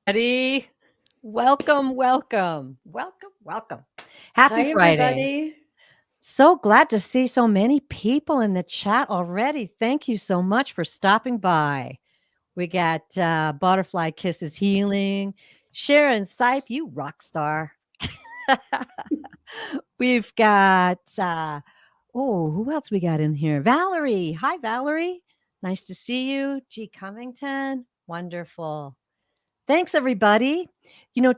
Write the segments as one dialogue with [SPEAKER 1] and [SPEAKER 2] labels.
[SPEAKER 1] Buddy. Welcome, welcome, welcome, welcome. Happy
[SPEAKER 2] Hi,
[SPEAKER 1] Friday.
[SPEAKER 2] everybody.
[SPEAKER 1] So glad to see so many people in the chat already. Thank you so much for stopping by. We got Butterfly Kisses Healing, Sharon Sipe, you rock star. We've got, who else we got in here? Valerie. Hi, Valerie. Nice to see you. G. Covington. Wonderful. Thanks, everybody.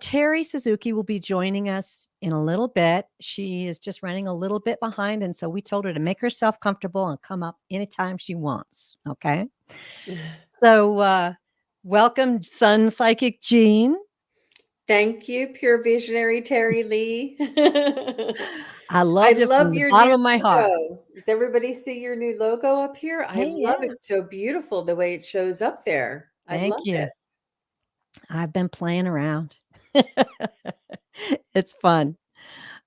[SPEAKER 1] Terry Suzuki will be joining us in a little bit. She is just running a little bit behind. And so we told her to make herself comfortable and come up anytime she wants. Okay. So, welcome, Sun Psychic Jean.
[SPEAKER 2] Thank you, pure visionary Terry Lee.
[SPEAKER 1] I
[SPEAKER 2] I
[SPEAKER 1] love you
[SPEAKER 2] love
[SPEAKER 1] from the
[SPEAKER 2] your
[SPEAKER 1] bottom
[SPEAKER 2] new
[SPEAKER 1] of my heart.
[SPEAKER 2] logo. Does everybody see your new logo up here? I
[SPEAKER 1] Hey,
[SPEAKER 2] love
[SPEAKER 1] yeah.
[SPEAKER 2] it. So beautiful the way it shows up there. I
[SPEAKER 1] Thank
[SPEAKER 2] love
[SPEAKER 1] you.
[SPEAKER 2] it.
[SPEAKER 1] I've been playing around. It's fun.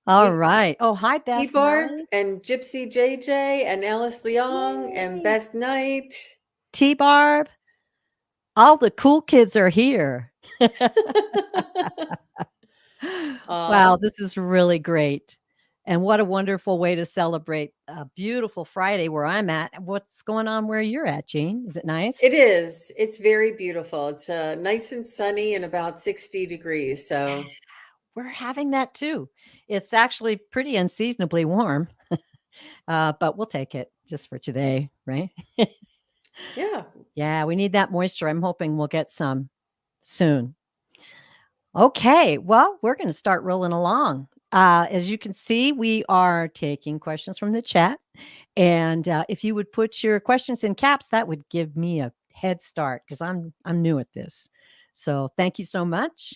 [SPEAKER 1] All
[SPEAKER 2] We
[SPEAKER 1] right. Oh, hi, Beth
[SPEAKER 2] T-Barb
[SPEAKER 1] Knight.
[SPEAKER 2] and Gypsy JJ and Alice Leong and
[SPEAKER 1] Yay.
[SPEAKER 2] Beth Knight.
[SPEAKER 1] T-Barb. All the cool kids are here. Wow,
[SPEAKER 2] Aw.
[SPEAKER 1] this is really great. And what a wonderful way to celebrate a beautiful Friday where I'm at. What's going on where you're at, Jean? Is it nice?
[SPEAKER 2] It is. It's very beautiful. It's nice and sunny and about 60 degrees.
[SPEAKER 1] Yeah,
[SPEAKER 2] So,
[SPEAKER 1] we're having that too. It's actually pretty unseasonably warm, but we'll take it just for today, right?
[SPEAKER 2] yeah.
[SPEAKER 1] Yeah, we need that moisture. I'm hoping we'll get some soon. Okay, well, we're going to start rolling along. As you can see, we are taking questions from the chat. And if you would put your questions in caps, that would give me a head start because I'm new at this. So thank you so much.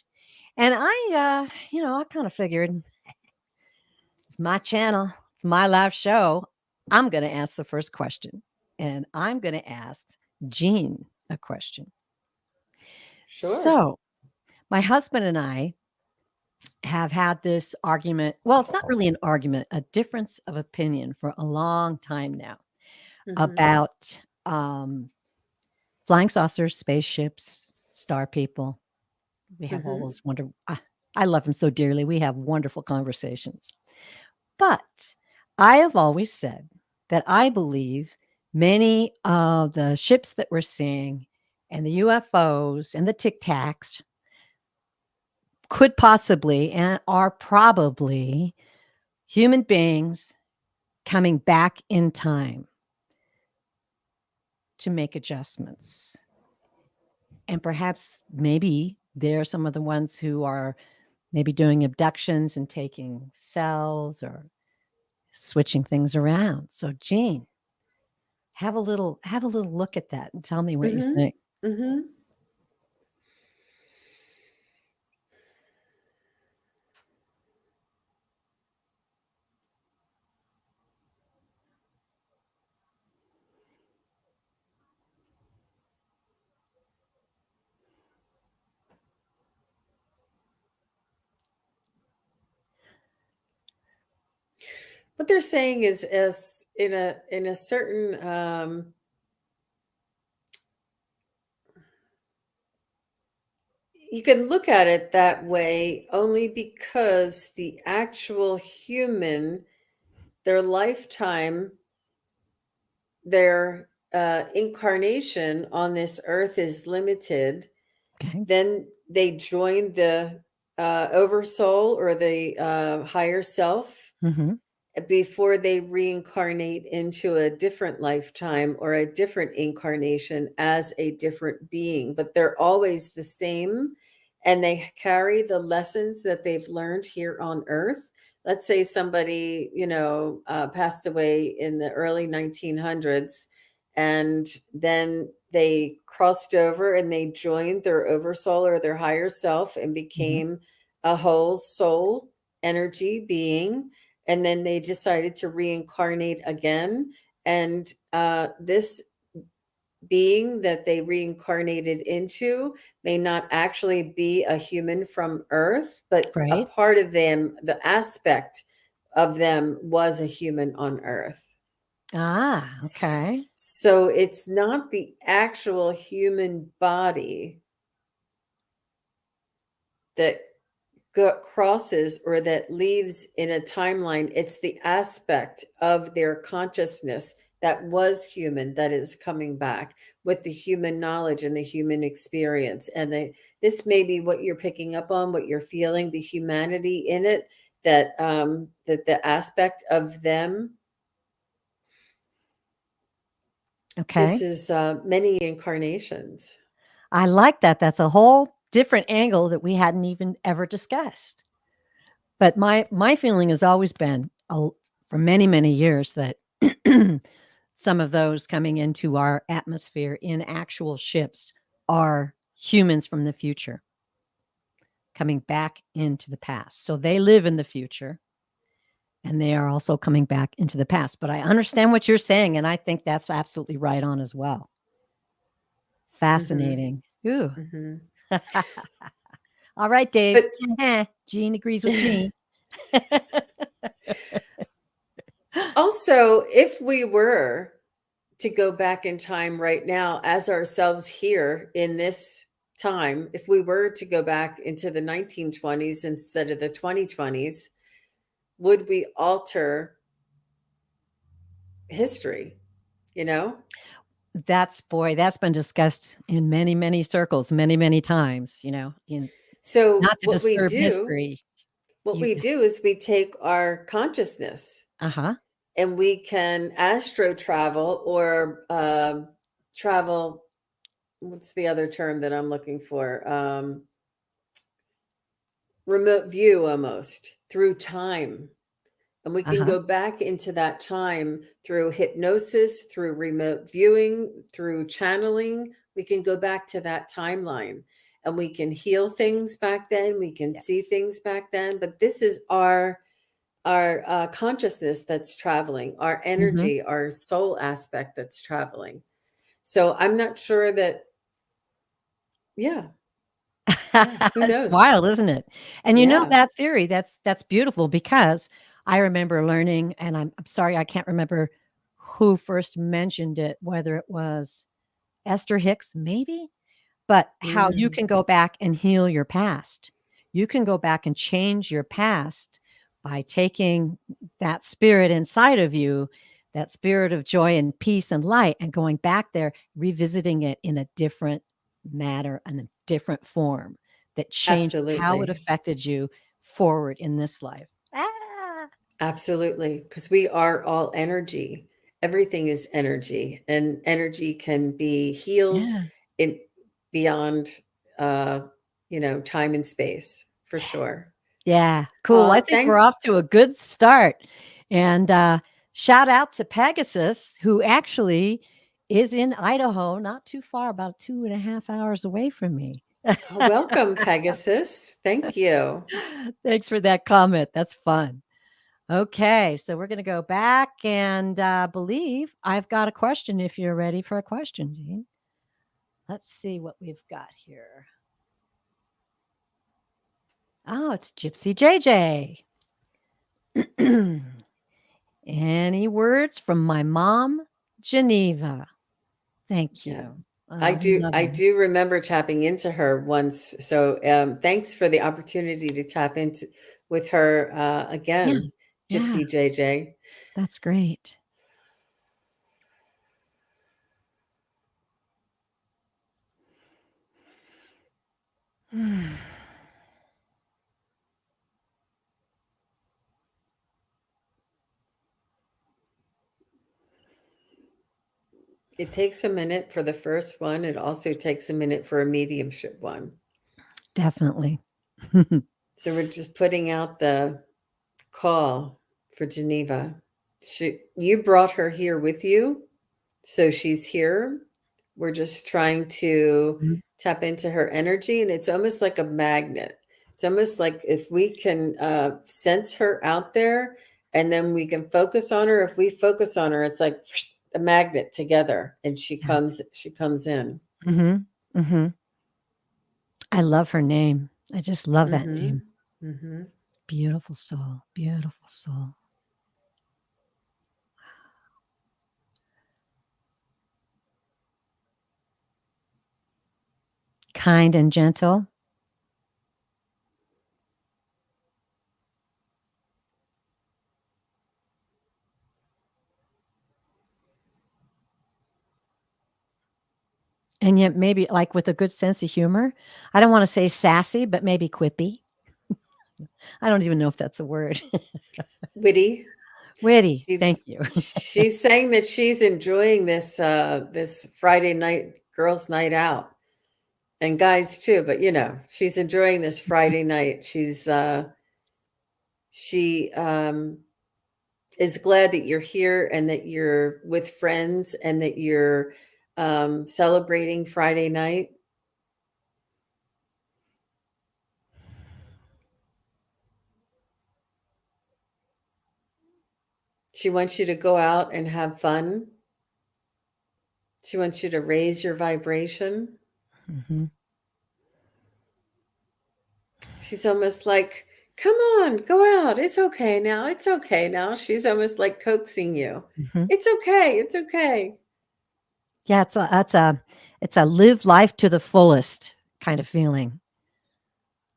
[SPEAKER 1] And I kind of figured it's my channel, it's my live show. I'm going to ask the first question, and I'm going to ask Jean a question.
[SPEAKER 2] Sure.
[SPEAKER 1] So my husband and I have had this argument. Well, it's not really an argument, a difference of opinion for a long time now
[SPEAKER 2] Mhm.
[SPEAKER 1] about flying saucers, spaceships, star people. We have all
[SPEAKER 2] Mhm.
[SPEAKER 1] those I love him so dearly. We have wonderful conversations. But I have always said that I believe many of the ships that we're seeing and the UFOs and the Tic Tacs could possibly and are probably human beings coming back in time to make adjustments. And perhaps maybe they're some of the ones who are maybe doing abductions and taking cells or switching things around. So Jean, have a little look at that and tell me what you
[SPEAKER 2] Mhm.
[SPEAKER 1] think.
[SPEAKER 2] Mhm. What they're saying is in a certain you can look at it that way only because the actual human, their lifetime, their incarnation on this earth is limited.
[SPEAKER 1] Okay.
[SPEAKER 2] Then they join the oversoul or the higher self
[SPEAKER 1] Mhm.
[SPEAKER 2] before they reincarnate into a different lifetime or a different incarnation as a different being. But they're always the same and they carry the lessons that they've learned here on earth. Let's say somebody, passed away in the early 1900s, and then they crossed over and they joined their oversoul or their higher self and
[SPEAKER 1] Mhm.
[SPEAKER 2] became a whole soul energy being, and then they decided to reincarnate again. And this being that they reincarnated into may not actually be a human from Earth, but a
[SPEAKER 1] Right?
[SPEAKER 2] part of them, the aspect of them was a human on Earth.
[SPEAKER 1] Ah, okay.
[SPEAKER 2] So it's not the actual human body that crosses or that leaves in a timeline. It's the aspect of their consciousness that was human that is coming back with the human knowledge and the human experience. And this may be what you're picking up on, what you're feeling, the humanity in it, that that the aspect of them.
[SPEAKER 1] Okay.
[SPEAKER 2] This is many incarnations.
[SPEAKER 1] I like that. That's a whole different angle that we hadn't even ever discussed. But my feeling has always been for many, many years that some of those coming into our atmosphere in actual ships are humans from the future coming back into the past. So they live in the future and they are also coming back into the past. But I understand what you're saying, and I think that's absolutely right on as well.
[SPEAKER 2] Mm-hmm.
[SPEAKER 1] Fascinating. Ooh.
[SPEAKER 2] Mm-hmm.
[SPEAKER 1] All right, Dave.
[SPEAKER 2] But
[SPEAKER 1] Jean agrees with me.
[SPEAKER 2] also, if we were to go back in time right now as ourselves here in this time, if we were to go back into the 1920s instead of the 2020s, would we alter history? You know?
[SPEAKER 1] That's been discussed in many, many circles, many, many times,
[SPEAKER 2] So
[SPEAKER 1] not to disturb history.
[SPEAKER 2] what
[SPEAKER 1] You
[SPEAKER 2] we do is we take our consciousness
[SPEAKER 1] Uh-huh.
[SPEAKER 2] and we can astro travel or travel. What's the other term that I'm looking for? Remote view almost through time. And we can
[SPEAKER 1] Uh-huh.
[SPEAKER 2] go back into that time through hypnosis, through remote viewing, through channeling. We can go back to that timeline and we can heal things back then. We can see
[SPEAKER 1] Yes.
[SPEAKER 2] things back then. But this is our consciousness that's traveling, our
[SPEAKER 1] Mhm.
[SPEAKER 2] energy, our soul aspect that's traveling. So I'm not sure that, yeah, yeah, who
[SPEAKER 1] It's
[SPEAKER 2] knows?
[SPEAKER 1] wild, isn't it? And
[SPEAKER 2] Yeah.
[SPEAKER 1] that theory, that's beautiful because I remember learning, and I'm sorry I can't remember who first mentioned it, whether it was Esther Hicks, maybe? But how you
[SPEAKER 2] Mm,
[SPEAKER 1] can go back and heal your past. You can go back and change your past by taking that spirit inside of you, that spirit of joy and peace and light, and going back there, revisiting it in a different matter and a different form that changed how it
[SPEAKER 2] absolutely.
[SPEAKER 1] affected you forward in this life. Ah,
[SPEAKER 2] Absolutely, because we are all energy. Everything is energy, and energy can be healed
[SPEAKER 1] yeah.
[SPEAKER 2] in beyond, uh, time and space for sure.
[SPEAKER 1] Yeah, cool. I think we're off
[SPEAKER 2] Thanks.
[SPEAKER 1] to a good start. And shout out to Pegasus, who actually is in Idaho, not too far, about 2.5 hours away from me.
[SPEAKER 2] Welcome, Pegasus. Thank you.
[SPEAKER 1] Thanks for that comment. That's fun. Okay, so we're going to go back and believe I've got a question if you're ready for a question, Jean. Let's see what we've got here. Oh, it's Gypsy JJ. Any words from my mom, Geneva? Thank
[SPEAKER 2] Yeah.
[SPEAKER 1] you.
[SPEAKER 2] I
[SPEAKER 1] Oh,
[SPEAKER 2] do I
[SPEAKER 1] lovely.
[SPEAKER 2] do remember tapping into her once. So thanks for the opportunity to tap into with her
[SPEAKER 1] Yeah,
[SPEAKER 2] again,
[SPEAKER 1] yeah,
[SPEAKER 2] Gypsy JJ.
[SPEAKER 1] that's great.
[SPEAKER 2] It takes a minute for the first one. It also takes a minute for a mediumship one.
[SPEAKER 1] Definitely.
[SPEAKER 2] So we're just putting out the call for Geneva. You brought her here with you, so she's here. We're just trying to
[SPEAKER 1] Mhm.
[SPEAKER 2] tap into her energy, and it's almost like a magnet. It's almost like if we can sense her out there, and then we can focus on her. If we focus on her, it's like a magnet together, and she
[SPEAKER 1] Yeah.
[SPEAKER 2] comes. She comes in.
[SPEAKER 1] Mhm, mhm. I love her name. I just love that name.
[SPEAKER 2] Mhm. Mhm.
[SPEAKER 1] Beautiful soul, beautiful soul. Kind and gentle. and yet maybe like with a good sense of humor. I don't want to say sassy, but maybe quippy. I don't even know if that's a word.
[SPEAKER 2] Witty.
[SPEAKER 1] Witty.
[SPEAKER 2] She's
[SPEAKER 1] Thank you.
[SPEAKER 2] she's saying that she's enjoying this Friday night girls' night out. And guys too, but she's enjoying this Friday night. She is glad that you're here and that you're with friends and that you're celebrating Friday night. She wants you to go out and have fun. She wants you to raise your vibration.
[SPEAKER 1] Mhm.
[SPEAKER 2] She's almost like, come on, go out. It's okay now. It's okay now. She's almost like coaxing you.
[SPEAKER 1] Mhm.
[SPEAKER 2] It's okay. It's okay.
[SPEAKER 1] Yeah, it's a live life to the fullest kind of feeling.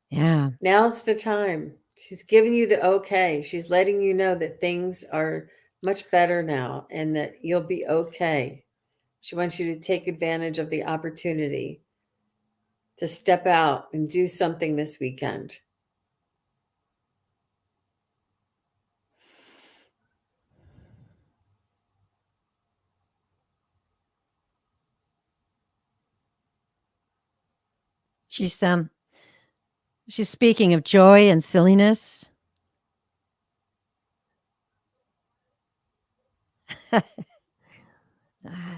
[SPEAKER 1] Yeah.
[SPEAKER 2] Now's the time. She's giving you the okay. She's letting you know that things are much better now and that you'll be okay. She wants you to take advantage of the opportunity to step out and do something this weekend.
[SPEAKER 1] She's she's speaking of joy and silliness.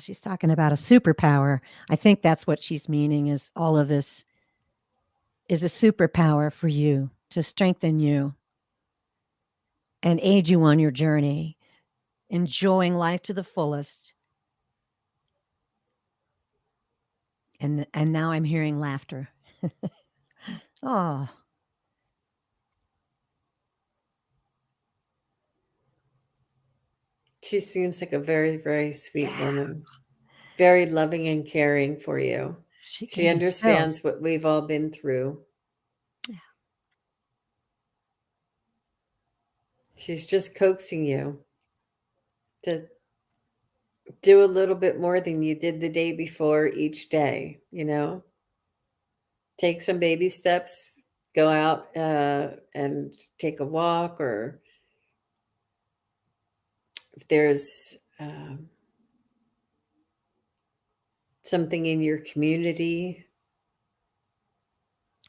[SPEAKER 1] She's talking about a superpower. I think that's what she's meaning is all of this is a superpower for you to strengthen you and aid you on your journey, enjoying life to the fullest. And now I'm hearing laughter. Oh,
[SPEAKER 2] She seems like a very, very sweet
[SPEAKER 1] yeah.
[SPEAKER 2] woman, very loving and caring for you.
[SPEAKER 1] She
[SPEAKER 2] She
[SPEAKER 1] gave me chills.
[SPEAKER 2] understands what we've all been through.
[SPEAKER 1] Yeah.
[SPEAKER 2] She's just coaxing you to do a little bit more than you did the day before each day. Take some baby steps, go out and take a walk, or if there's something in your community.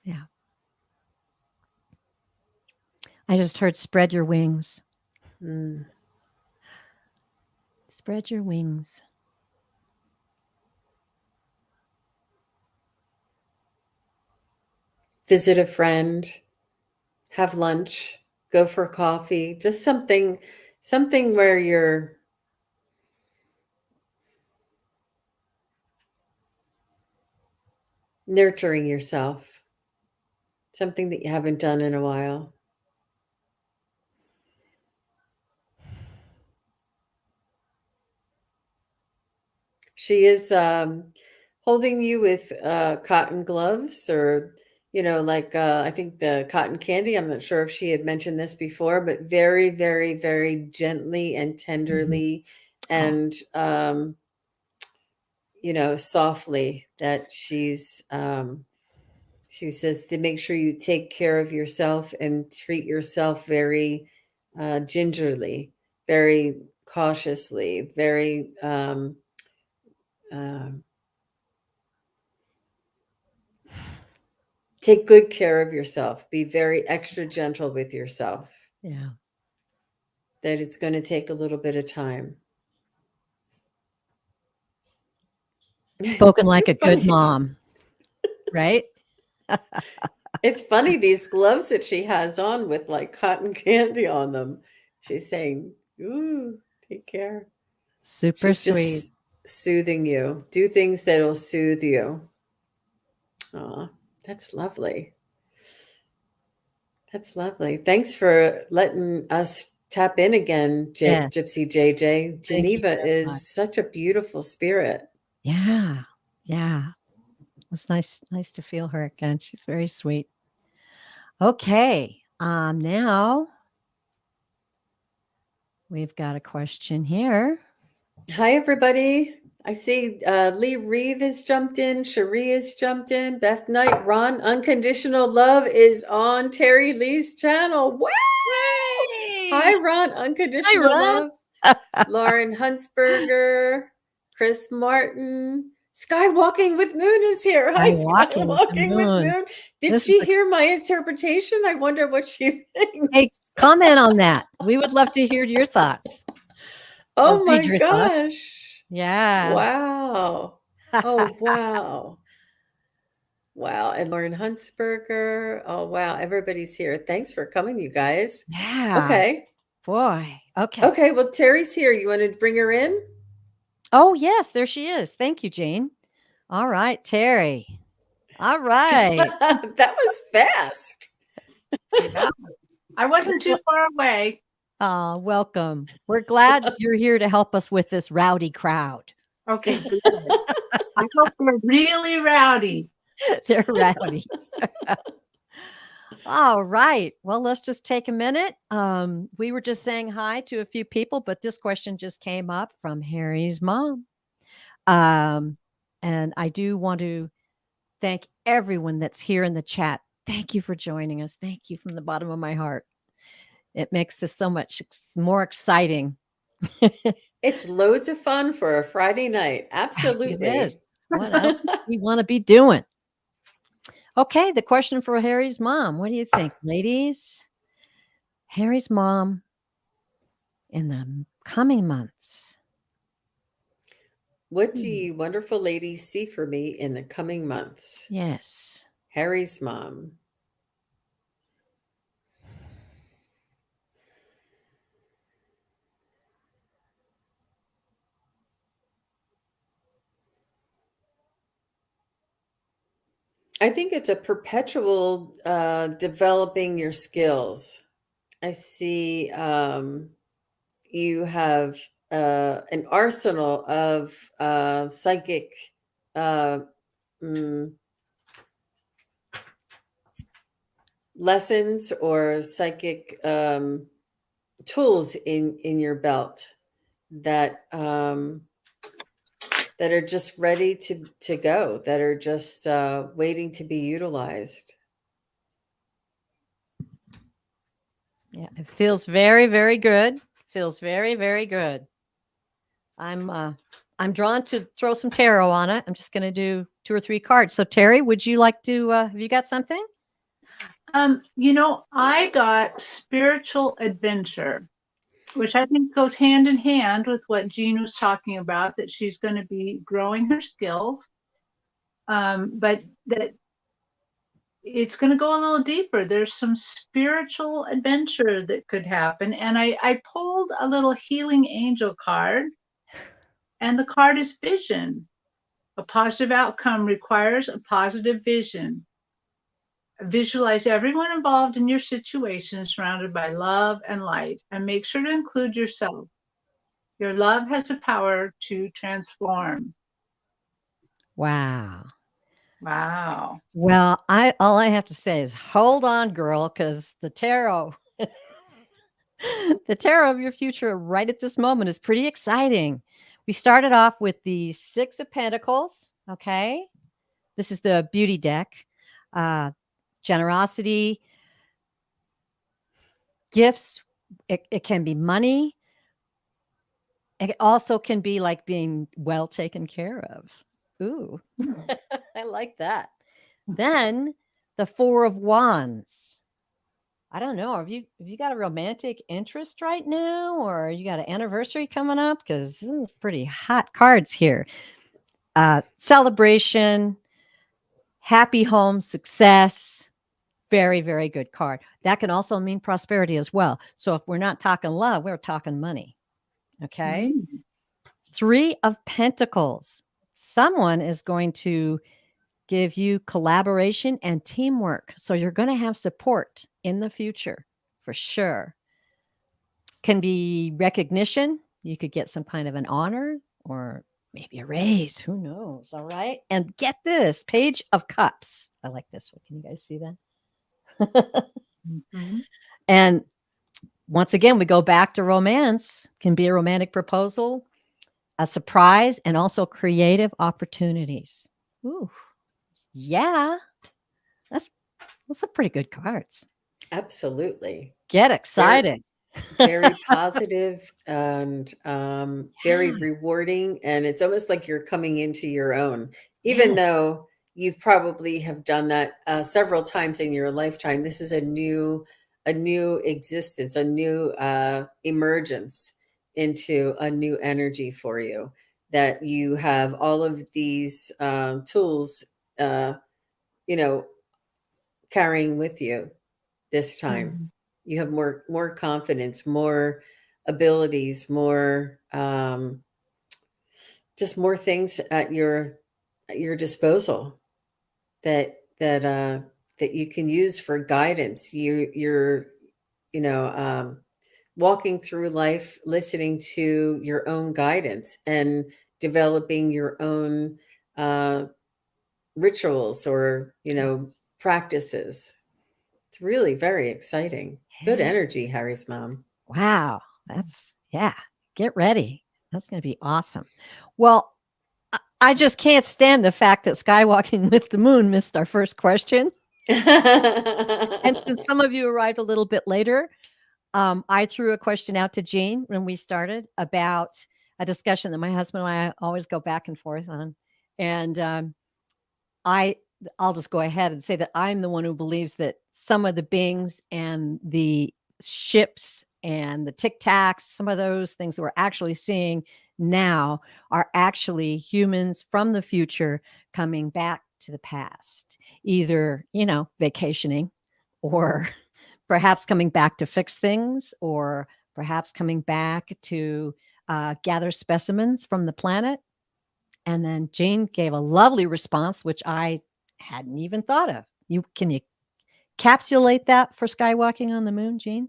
[SPEAKER 1] Yeah. I just heard spread your wings.
[SPEAKER 2] Mm.
[SPEAKER 1] Spread your wings.
[SPEAKER 2] Visit a friend, have lunch, go for coffee, just something where you're nurturing yourself, something that you haven't done in a while. She is holding you with cotton gloves, or like I think the cotton candy. I'm not sure if she had mentioned this before, but very, very, very gently and
[SPEAKER 1] Mhm.
[SPEAKER 2] tenderly
[SPEAKER 1] Oh,
[SPEAKER 2] and softly, that she says to make sure you take care of yourself and treat yourself very gingerly, very cautiously, very uh, take good care of yourself. Be very extra gentle with yourself.
[SPEAKER 1] yeah.
[SPEAKER 2] That it's going to take a little bit of time.
[SPEAKER 1] Spoken
[SPEAKER 2] It's so
[SPEAKER 1] like a good
[SPEAKER 2] funny.
[SPEAKER 1] mom, right?
[SPEAKER 2] It's funny, these gloves that she has on with like cotton candy on them. She's saying, "Ooh, take care."
[SPEAKER 1] Super
[SPEAKER 2] She's
[SPEAKER 1] sweet.
[SPEAKER 2] just soothing you. Do things that'll soothe you. Oh, that's lovely. That's lovely. Thanks for letting us tap in again,
[SPEAKER 1] Yes.
[SPEAKER 2] Gypsy JJ.
[SPEAKER 1] Thank you
[SPEAKER 2] Geneva
[SPEAKER 1] very much.
[SPEAKER 2] is such a beautiful spirit.
[SPEAKER 1] Yeah. Yeah. It was nice to feel her again. She's very sweet. Okay. Now we've got a question here.
[SPEAKER 2] Hi, everybody. I see Lee Reeve has jumped in. Cherie has jumped in. Beth Knight, Ron, Unconditional Love is on Terry Lee's channel. Wow! Hi,
[SPEAKER 1] Yay!
[SPEAKER 2] Ron,
[SPEAKER 1] Hi,
[SPEAKER 2] Unconditional
[SPEAKER 1] Ron.
[SPEAKER 2] Love. Lauren Huntsberger, Chris Martin. Skywalking with Moon is here. Hi,
[SPEAKER 1] I'm walking with the
[SPEAKER 2] Skywalking with
[SPEAKER 1] moon.
[SPEAKER 2] Moon. Did
[SPEAKER 1] This is
[SPEAKER 2] she hear my interpretation? I wonder what she
[SPEAKER 1] hey,
[SPEAKER 2] thinks.
[SPEAKER 1] comment on that. We would love to hear your thoughts or
[SPEAKER 2] Oh
[SPEAKER 1] read
[SPEAKER 2] my
[SPEAKER 1] your thoughts.
[SPEAKER 2] gosh.
[SPEAKER 1] Yeah.
[SPEAKER 2] Wow. Oh, wow. Wow. And Lauren Huntsberger. Oh, wow. Everybody's here. Thanks for coming, you guys.
[SPEAKER 1] Yeah.
[SPEAKER 2] Okay.
[SPEAKER 1] Boy. Okay.
[SPEAKER 2] Okay. Well, Terry's here. You want to bring her in?
[SPEAKER 1] Oh, yes, there she is. Thank you, Jane. All right, Terry. All right.
[SPEAKER 2] That was fast.
[SPEAKER 3] Yeah. I wasn't too far away.
[SPEAKER 1] Welcome. We're glad you're here to help us with this rowdy crowd.
[SPEAKER 3] Okay, good. I hope they're really rowdy.
[SPEAKER 1] They're rowdy. All right. Well, let's just take a minute. We were just saying hi to a few people, but this question just came up from Harry's mom. And I do want to thank everyone that's here in the chat. Thank you for joining us. Thank you from the bottom of my heart. It makes this so much more exciting.
[SPEAKER 2] It's loads of fun for a Friday night.
[SPEAKER 1] It
[SPEAKER 2] Absolutely.
[SPEAKER 1] is. What else would we want to be doing? Okay, the question for Harry's mom. What do you think, ladies? Harry's mom in the coming months.
[SPEAKER 2] What do you wonderful ladies see for me in the coming months?
[SPEAKER 1] Yes.
[SPEAKER 2] Harry's mom. I think it's a perpetual developing your skills. I see you have an arsenal of psychic lessons or psychic tools in your belt that that are just ready to go, that are just waiting to be utilized.
[SPEAKER 1] Yeah, it feels very, very good. Feels very, very good. I'm drawn to throw some tarot on it. I'm just going to do 2 or 3 cards. So Terry, would you like to have you got something?
[SPEAKER 3] I got spiritual adventure, which I think goes hand in hand with what Jean was talking about, that she's going to be growing her skills, but that it's going to go a little deeper. There's some spiritual adventure that could happen. And I pulled a little healing angel card, and the card is vision. A positive outcome requires a positive vision. Visualize everyone involved in your situation surrounded by love and light, and make sure to include yourself. Your love has the power to transform.
[SPEAKER 1] Wow.
[SPEAKER 3] Wow.
[SPEAKER 1] Well, all I have to say is hold on, girl, because the tarot the tarot of your future right at this moment is pretty exciting. We started off with the 6 of Pentacles. Okay. This is the beauty deck. Generosity, gifts. It can be money. It also can be like being well taken care of. Ooh, I like that. Then the 4 of Wands. I don't know. Have you got a romantic interest right now, or you got an anniversary coming up? Because this is pretty hot cards here. Celebration, happy home, success. Very, very good card. That can also mean prosperity as well. So if we're not talking love, we're talking money. Okay. 3 of Pentacles. Someone is going to give you collaboration and teamwork. So you're going to have support in the future for sure. Can be recognition. You could get some kind of an honor or maybe a raise. Who knows? All right. And get this Page of Cups. I like this one. Can you guys see that? And once again, we go back to romance. Can be a romantic proposal, a surprise, and also creative opportunities. Ooh, yeah, that's those are pretty good cards.
[SPEAKER 2] Absolutely.
[SPEAKER 1] Get
[SPEAKER 2] Very,
[SPEAKER 1] excited.
[SPEAKER 2] very positive and very
[SPEAKER 1] Yeah,
[SPEAKER 2] rewarding. And it's almost like you're coming into your own, even
[SPEAKER 1] yes,
[SPEAKER 2] though you've probably have done that several times in your lifetime. This is a new existence, a new emergence into a new energy for you. That you have all of these tools, uh, you know, carrying with you this time.
[SPEAKER 3] Mhm.
[SPEAKER 2] You have more confidence, more abilities, more just more things at your disposal that that you can use for guidance. You're you know walking through life listening to your own guidance and developing your own uh rituals or
[SPEAKER 1] yes.
[SPEAKER 2] practices. It's really very exciting. Good
[SPEAKER 1] Yeah.
[SPEAKER 2] energy, Harry's mom.
[SPEAKER 1] Wow, that's yeah, get ready. That's gonna be awesome. Well, I just can't stand the fact that Skywalking with the Moon missed our first question, and since some of you arrived a little bit later, I threw a question out to Jean when we started about a discussion that my husband and I always go back and forth on, and, I I'll just go ahead and say that I'm the one who believes that some of the beings and the ships and the Tic Tacs, some of those things that we're actually seeing now are actually humans from the future coming back to the past, either, vacationing or perhaps coming back to fix things or perhaps coming back to gather specimens from the planet. And then Jane gave a lovely response, which I hadn't even thought of. You capsulate that for skywalking on the moon, Jean?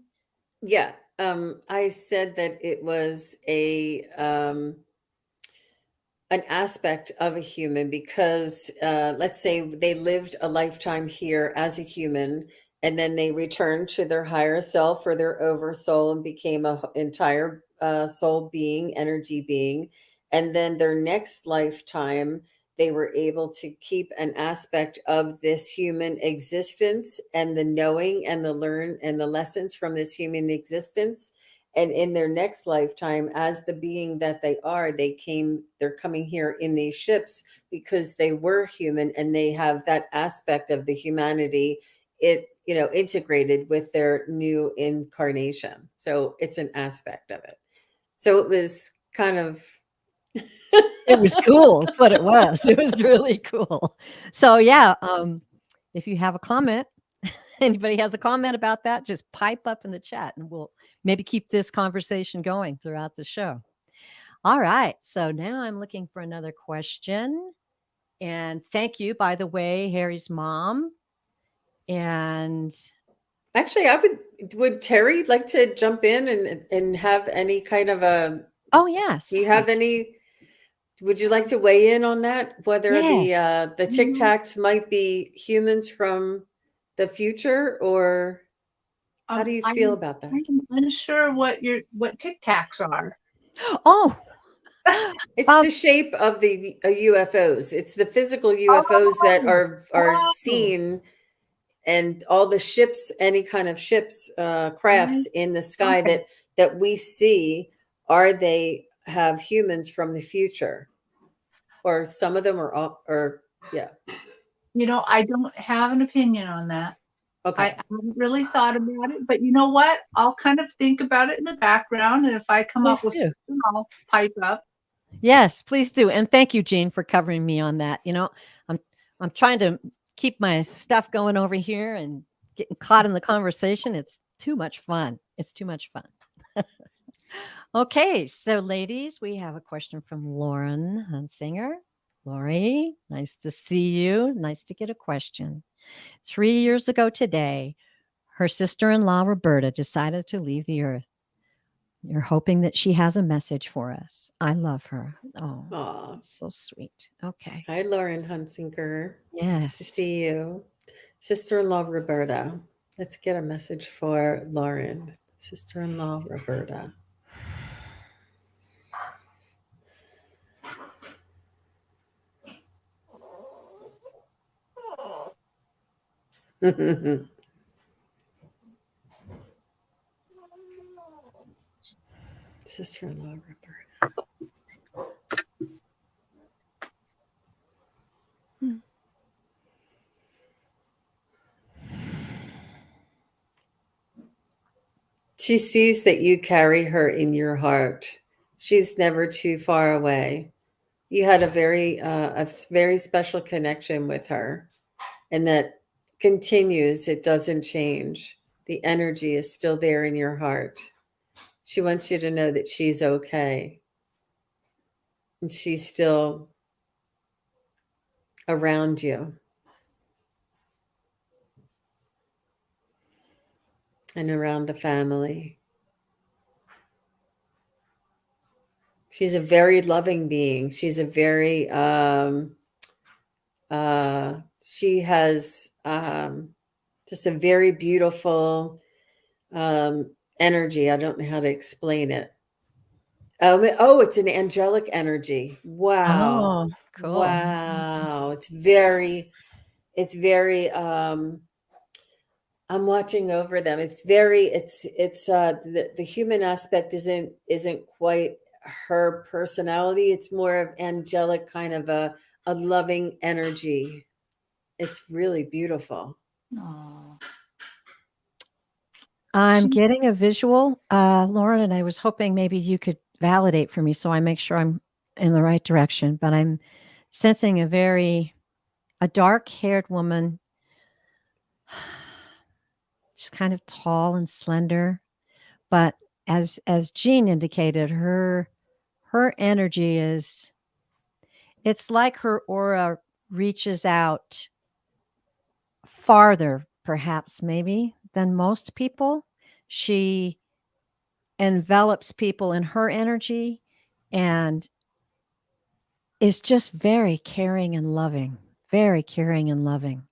[SPEAKER 2] Yeah, I said that it was a an aspect of a human because let's say they lived a lifetime here as a human and then they returned to their higher self or their oversoul and became a entire soul being, energy being, and then their next lifetime they were able to keep an aspect of this human existence and the knowing and the learn and the lessons from this human existence, and in their next lifetime as the being that they are, they're coming here in these ships because they were human and they have that aspect of the humanity, integrated with their new incarnation. So it's an aspect of it. So it was kind of
[SPEAKER 1] It was cool is what it was. It was really cool. So, yeah, if you have a comment, anybody has a comment about that, just pipe up in the chat, and we'll maybe keep this conversation going throughout the show. All right, so now I'm looking for another question, and thank you, by the way, Harry's mom, and
[SPEAKER 2] actually I would Terry like to jump in and have any kind of a
[SPEAKER 1] oh, yes,
[SPEAKER 2] do you have
[SPEAKER 1] yes.
[SPEAKER 2] any would you like to weigh in on that? Whether
[SPEAKER 1] Yes.
[SPEAKER 2] the Tic
[SPEAKER 3] Mhm.
[SPEAKER 2] Tacs might be humans from the future, or how do you feel about that?
[SPEAKER 3] I'm unsure what Tic Tacs are.
[SPEAKER 1] Oh,
[SPEAKER 2] It's
[SPEAKER 1] um,
[SPEAKER 2] the shape of the UFOs. It's the physical UFOs that
[SPEAKER 3] Oh,
[SPEAKER 2] are
[SPEAKER 3] oh,
[SPEAKER 2] seen, and all the ships, any kind of ships,
[SPEAKER 3] right.
[SPEAKER 2] crafts in the sky
[SPEAKER 3] Okay.
[SPEAKER 2] that we see. Are they have humans from the future, or some of them are all, or yeah,
[SPEAKER 3] I don't have an opinion on that. I
[SPEAKER 2] okay.
[SPEAKER 3] haven't really thought about it, but you know what? I'll kind of think about it in the background, and if I come up
[SPEAKER 1] please
[SPEAKER 3] with
[SPEAKER 1] do.
[SPEAKER 3] something, I'll pipe up.
[SPEAKER 1] Yes, please do, and thank you, Jean, for covering me on that. I'm I'm trying to keep my stuff going over here and getting caught in the conversation. It's too much fun. It's too much fun. Okay, so ladies, we have a question from Lauren Hunsinger. Lori, nice to see you. Nice to get a question. 3 years ago today, her sister in law, Roberta, decided to leave the earth. You're hoping that she has a message for us. I love her. Oh,
[SPEAKER 2] Aw.
[SPEAKER 1] that's so sweet. Okay.
[SPEAKER 2] Hi, Lauren Hunsinger. Nice to
[SPEAKER 1] Yes.
[SPEAKER 2] see you. Sister-in-law Roberta. Let's get a message for Lauren. Sister-in-law Roberta. Sister-in-law Roberta.
[SPEAKER 1] Hmm.
[SPEAKER 2] She sees that you carry her in your heart. She's never too far away. You had a very special connection with her, and that continues. It doesn't change. The energy is still there in your heart. She wants you to know that she's okay, and she's still around you and around the family. She's a very loving being. She's a very she has just a very beautiful energy. I don't know how to explain it. Oh, it's an angelic energy. Wow.
[SPEAKER 1] Oh, cool.
[SPEAKER 2] Wow. It's very I'm watching over them. It's the human aspect isn't quite her personality. It's more of angelic, kind of a loving energy. It's really beautiful.
[SPEAKER 3] Oh,
[SPEAKER 1] I'm
[SPEAKER 3] she,
[SPEAKER 1] getting a visual, Lauren, and I was hoping maybe you could validate for me so I make sure I'm in the right direction. But I'm sensing a dark-haired woman. She's kind of tall and slender, but as Jean indicated, her energy is it's like her aura reaches out farther, perhaps maybe than most people. She envelops people in her energy and is just very caring and loving, very caring and loving.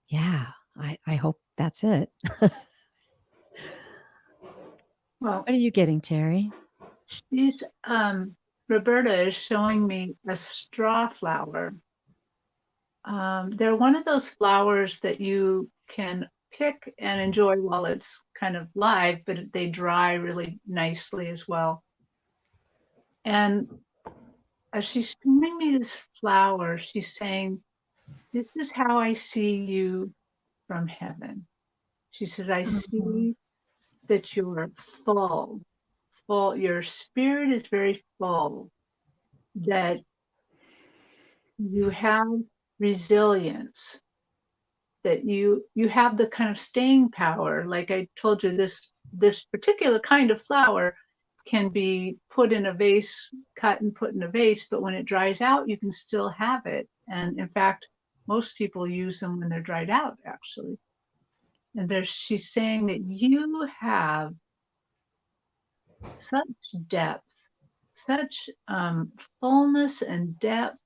[SPEAKER 1] Yeah, I hope that's it.
[SPEAKER 3] well,
[SPEAKER 1] What are you getting, Terry?
[SPEAKER 3] she's Roberta is showing me a straw flower. They're one of those flowers that you can pick and enjoy while it's kind of live, but they dry really nicely as well. And as she's showing me this flower, she's saying, "This is how I see you from heaven." She says, "I
[SPEAKER 1] Mhm.
[SPEAKER 3] see that you're full, your spirit is very full, that you have resilience, that you have the kind of staying power. Like I told you, this particular kind of flower can be put in a vase, cut and put in a vase, but when it dries out, you can still have it. And in fact, most people use them when they're dried out, actually. And she's saying that you have such depth, such fullness and depth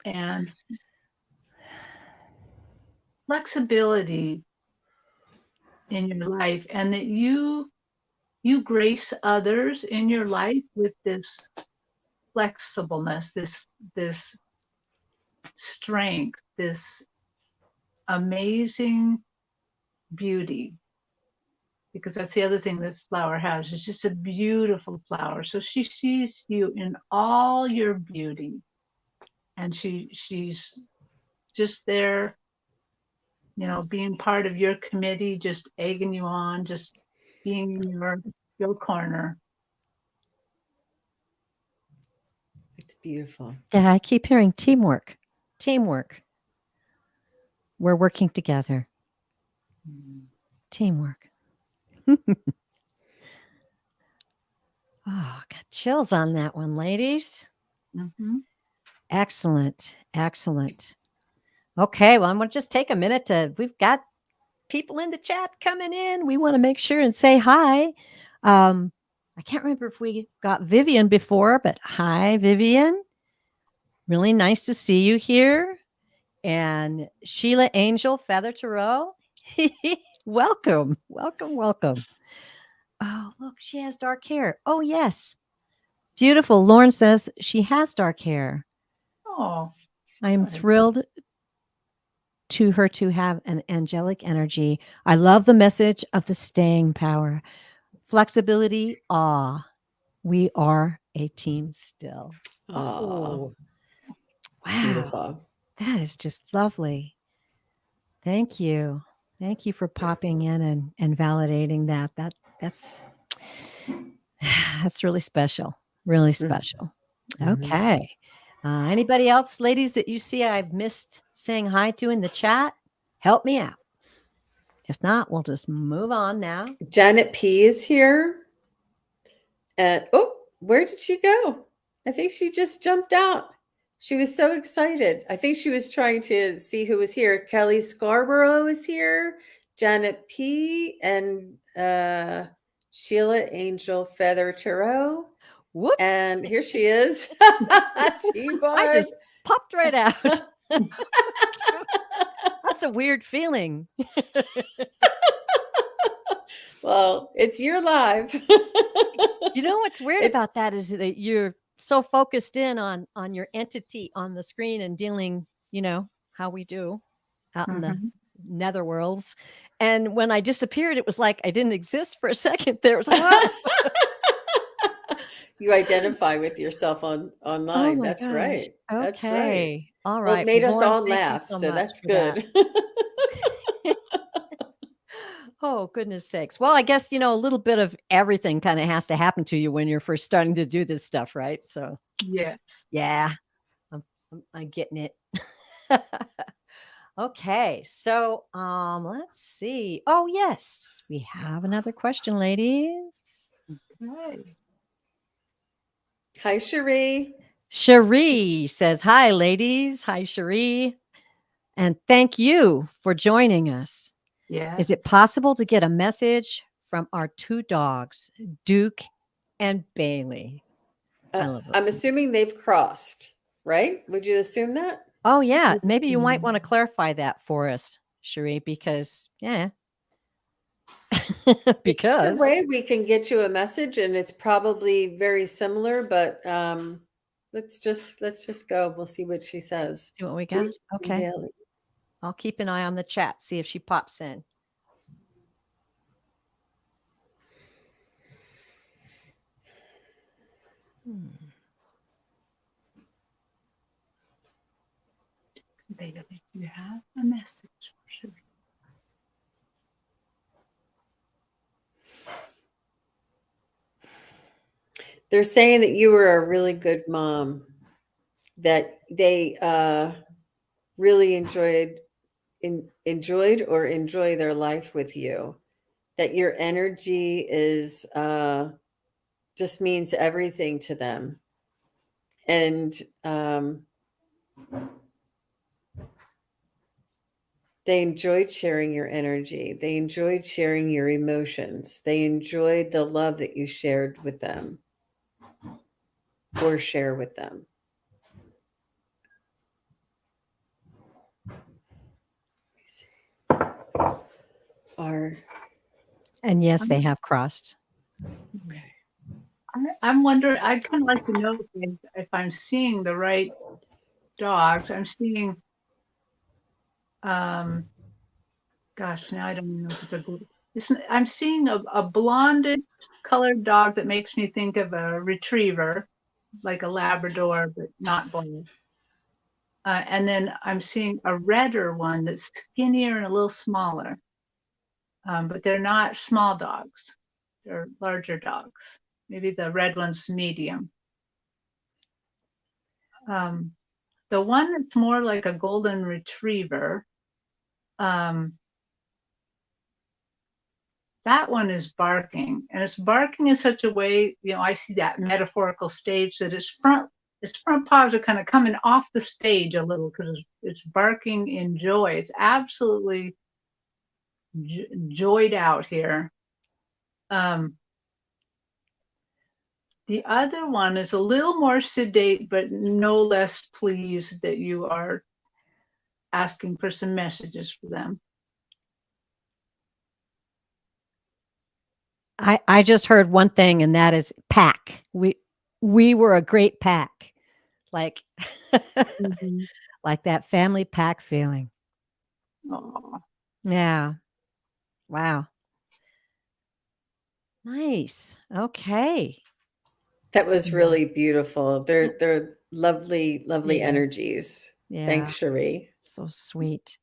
[SPEAKER 3] and flexibility in your life, and that you grace others in your life with this flexibleness, this strength, this amazing beauty. Because that's the other thing this flower has. It's just a beautiful flower. So she sees you in all your beauty, and she's just there, being part of your committee, just egging you on, just being in your corner.
[SPEAKER 2] It's beautiful.
[SPEAKER 1] Yeah, I keep hearing teamwork. Teamwork. We're working together.
[SPEAKER 3] Mm.
[SPEAKER 1] Teamwork. Oh, got chills on that one, ladies.
[SPEAKER 3] Mm-hmm.
[SPEAKER 1] Excellent. Excellent. Okay, well, I'm going to just take a minute we've got people in the chat coming in. We want to make sure and say hi. I can't remember if we got Vivian before, but hi, Vivian. Really nice to see you here. And Sheila Angel Feather Tarot. Welcome. Welcome. Welcome. Oh, look, she has dark hair. Oh, yes. Beautiful. Lauren says she has dark hair.
[SPEAKER 3] Oh,
[SPEAKER 1] I am
[SPEAKER 3] good.
[SPEAKER 1] thrilled to her to have an angelic energy. I love the message of the staying power, flexibility, awe. We are a team still. Oh,
[SPEAKER 2] It's
[SPEAKER 1] wow.
[SPEAKER 2] beautiful.
[SPEAKER 1] That is just lovely. Thank you. Thank you for popping in and validating that. That's that's really special. Really special. Okay. Anybody else, ladies, that you see I've missed saying hi to in the chat? Help me out. If not, we'll just move on now.
[SPEAKER 2] Janet P is here. And oh, where did she go? I think she just jumped out. She was so excited. I think she was trying to see who was here. Kelly Scarborough is here. Janet P and Sheila Angel Feather Tarot.
[SPEAKER 1] Whoops.
[SPEAKER 2] And here she is. T-Barb.
[SPEAKER 1] I just popped right out. That's a weird feeling.
[SPEAKER 2] Well, it's your live.
[SPEAKER 1] You know what's weird about that is that you're so focused in on your entity on the screen and dealing, how we do out in the netherworlds. And when I disappeared, it was like I didn't exist for a second there. It was like, oh.
[SPEAKER 2] You identify with yourself online.
[SPEAKER 1] Oh my
[SPEAKER 2] That's
[SPEAKER 1] gosh.
[SPEAKER 2] right.
[SPEAKER 1] Okay.
[SPEAKER 2] That's right.
[SPEAKER 1] All
[SPEAKER 2] Well,
[SPEAKER 1] right.
[SPEAKER 2] it made us
[SPEAKER 1] Lauren,
[SPEAKER 2] all
[SPEAKER 1] thank you
[SPEAKER 2] laugh,
[SPEAKER 1] so
[SPEAKER 2] so
[SPEAKER 1] much
[SPEAKER 2] that's
[SPEAKER 1] for that.
[SPEAKER 2] good.
[SPEAKER 1] Oh, goodness sakes. Well, I guess, a little bit of everything kind of has to happen to you when you're first starting to do this stuff, right? So, yeah, I'm getting it. Okay, so let's see. Oh, yes, we have another question, ladies.
[SPEAKER 3] Okay.
[SPEAKER 2] Hi, Cherie.
[SPEAKER 1] Cherie says, hi, ladies. Hi, Cherie. And thank you for joining us.
[SPEAKER 3] Yeah.
[SPEAKER 1] Is it possible to get a message from our two dogs, Duke and Bailey?
[SPEAKER 2] I'm assuming they've crossed, right? Would you assume that?
[SPEAKER 1] Oh, yeah. Maybe you might want to clarify that for us, Cherie, because, yeah.
[SPEAKER 2] Either way, we can get you a message, and it's probably very similar, but let's just go. We'll see what she says.
[SPEAKER 1] See what we got.
[SPEAKER 2] Duke and
[SPEAKER 1] Okay.
[SPEAKER 2] Bailey.
[SPEAKER 1] I'll keep an eye on the chat, see if she pops in.
[SPEAKER 3] Bailey, you have a message for sure.
[SPEAKER 2] They're saying that you were a really good mom, that they really enjoy their life with you, that your energy is just means everything to them. And they enjoyed sharing your energy. They enjoyed sharing your emotions. They enjoyed the love that you shared with them or share with them.
[SPEAKER 1] And yes, they have crossed.
[SPEAKER 2] Okay.
[SPEAKER 3] I'm wondering, I'd kind of like to know if I'm seeing the right dogs. I'm seeing, gosh, now I don't know if it's a good. I'm seeing a blondish colored dog that makes me think of a retriever, like a Labrador, but not blonde. And then I'm seeing a redder one that's skinnier and a little smaller. But they're not small dogs. They're larger dogs. Maybe the red one's medium. The one that's more like a golden retriever, that one is barking, and it's barking in such a way, I see that metaphorical stage that its front paws are kind of coming off the stage a little because it's barking in joy. It's absolutely joyed out here. The other one is a little more sedate, but no less pleased that you are asking for some messages for them.
[SPEAKER 1] I just heard one thing, and that is pack. We were a great pack, like like that family pack feeling.
[SPEAKER 3] Oh,
[SPEAKER 1] Yeah. Wow. Nice. Okay.
[SPEAKER 2] That was
[SPEAKER 1] Yeah.
[SPEAKER 2] really beautiful. They're lovely, lovely
[SPEAKER 1] Yes.
[SPEAKER 2] energies.
[SPEAKER 1] Yeah.
[SPEAKER 2] Thanks, Cherie.
[SPEAKER 1] So sweet.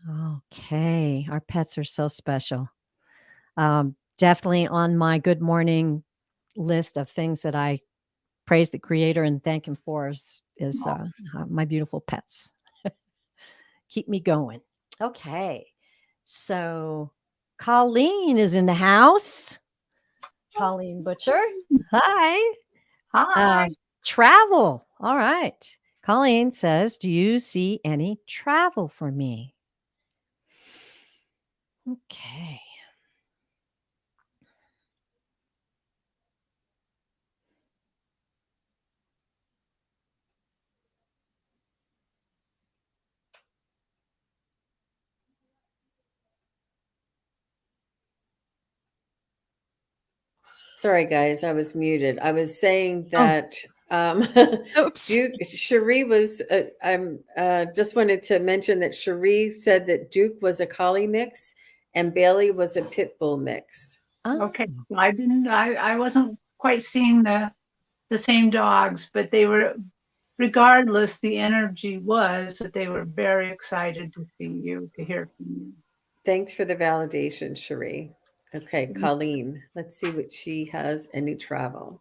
[SPEAKER 1] Okay. Our pets are so special. Definitely on my good morning list of things that I praise the creator and thank him for is
[SPEAKER 3] oh.
[SPEAKER 1] my beautiful pets. Keep me going. Okay. So Colleen is in the house. Colleen Butcher. Hi.
[SPEAKER 3] Hi.
[SPEAKER 1] Uh, travel. All right. Colleen says, do you see any travel for me? Okay.
[SPEAKER 2] Sorry, guys, I was muted. I was saying
[SPEAKER 1] Oh,
[SPEAKER 2] that um,
[SPEAKER 1] oops.
[SPEAKER 2] Duke Cherie was. I'm just wanted to mention that Cherie said that Duke was a collie mix and Bailey was a pit bull mix.
[SPEAKER 1] Oh,
[SPEAKER 3] Okay. I wasn't quite seeing the same dogs, but they were, regardless, the energy was that they were very excited to see you, to hear from
[SPEAKER 2] Thanks for the validation, Cherie. Okay,
[SPEAKER 3] you.
[SPEAKER 2] Colleen. Let's see what she has. Any travel?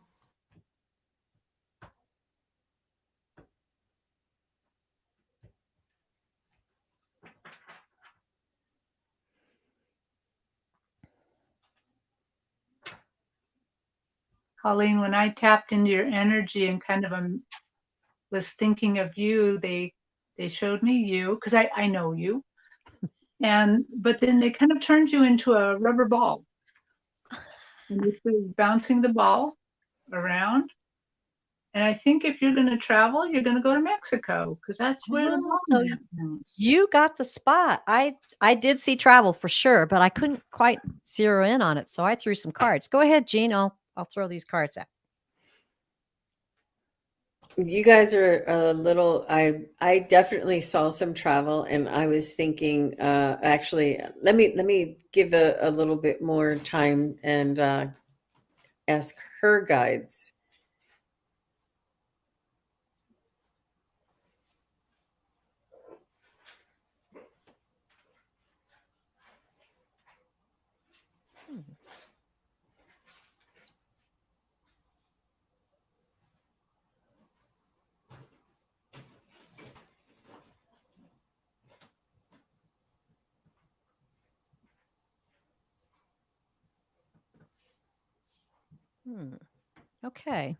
[SPEAKER 3] Colleen, when I tapped into your energy and kind of was thinking of you, they showed me you because I know you, and but then they kind of turned you into a rubber ball, and you started bouncing the ball around. And I think if you're going to travel, you're going to go to Mexico because that's where the
[SPEAKER 1] oh,
[SPEAKER 3] ball
[SPEAKER 1] so
[SPEAKER 3] bounce.
[SPEAKER 1] you got the spot. I did see travel for sure, but I couldn't quite zero in on it, so I threw some cards. Go ahead, Jean. I'll throw these cards out.
[SPEAKER 2] You guys are a little. I definitely saw some travel, and I was thinking. Actually, let me give a little bit more time and ask her guides.
[SPEAKER 1] Hmm. Okay.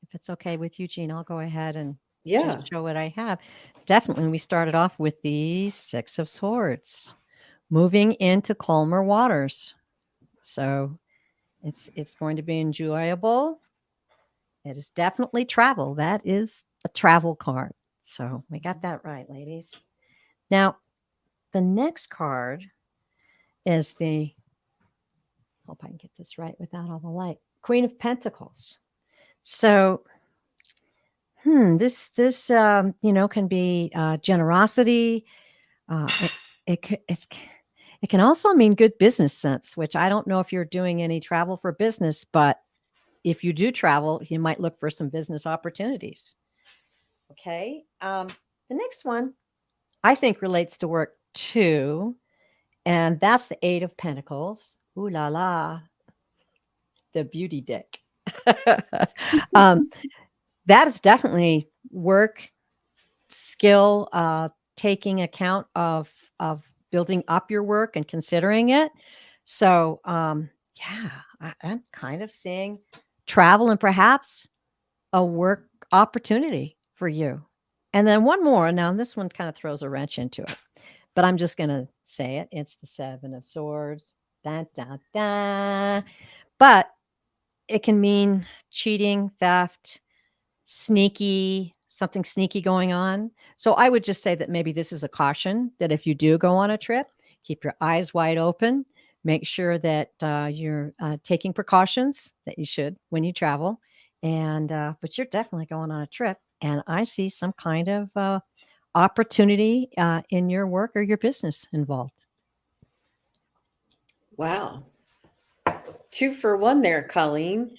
[SPEAKER 1] If it's okay with you, Jean, I'll go ahead and just
[SPEAKER 2] Yeah.
[SPEAKER 1] show what I have. Definitely, we started off with the Six of Swords, moving into calmer waters. So it's going to be enjoyable. It is definitely travel. That is a travel card. So we got that right, ladies. Now, the next card is the, hope I can get this right without all the light, Queen of Pentacles. So, this can be generosity. It can also mean good business sense, which I don't know if you're doing any travel for business, but if you do travel, you might look for some business opportunities. Okay. The next one I think relates to work too, and that's the Eight of Pentacles. Ooh la la, the beauty deck. um, that is definitely work, skill, taking account of building up your work and considering it. So, yeah, I'm kind of seeing travel and perhaps a work opportunity for you. And then one more. Now, this one kind of throws a wrench into it, but I'm just going to say it. It's the Seven of Swords. Da, da, da. But it can mean cheating, theft, something sneaky going on. So I would just say that maybe this is a caution that if you do go on a trip, keep your eyes wide open. Make sure that you're taking precautions that you should when you travel. And but you're definitely going on a trip, and I see some kind of opportunity in your work or your business involved.
[SPEAKER 2] Wow. 2 for 1 there, Colleen.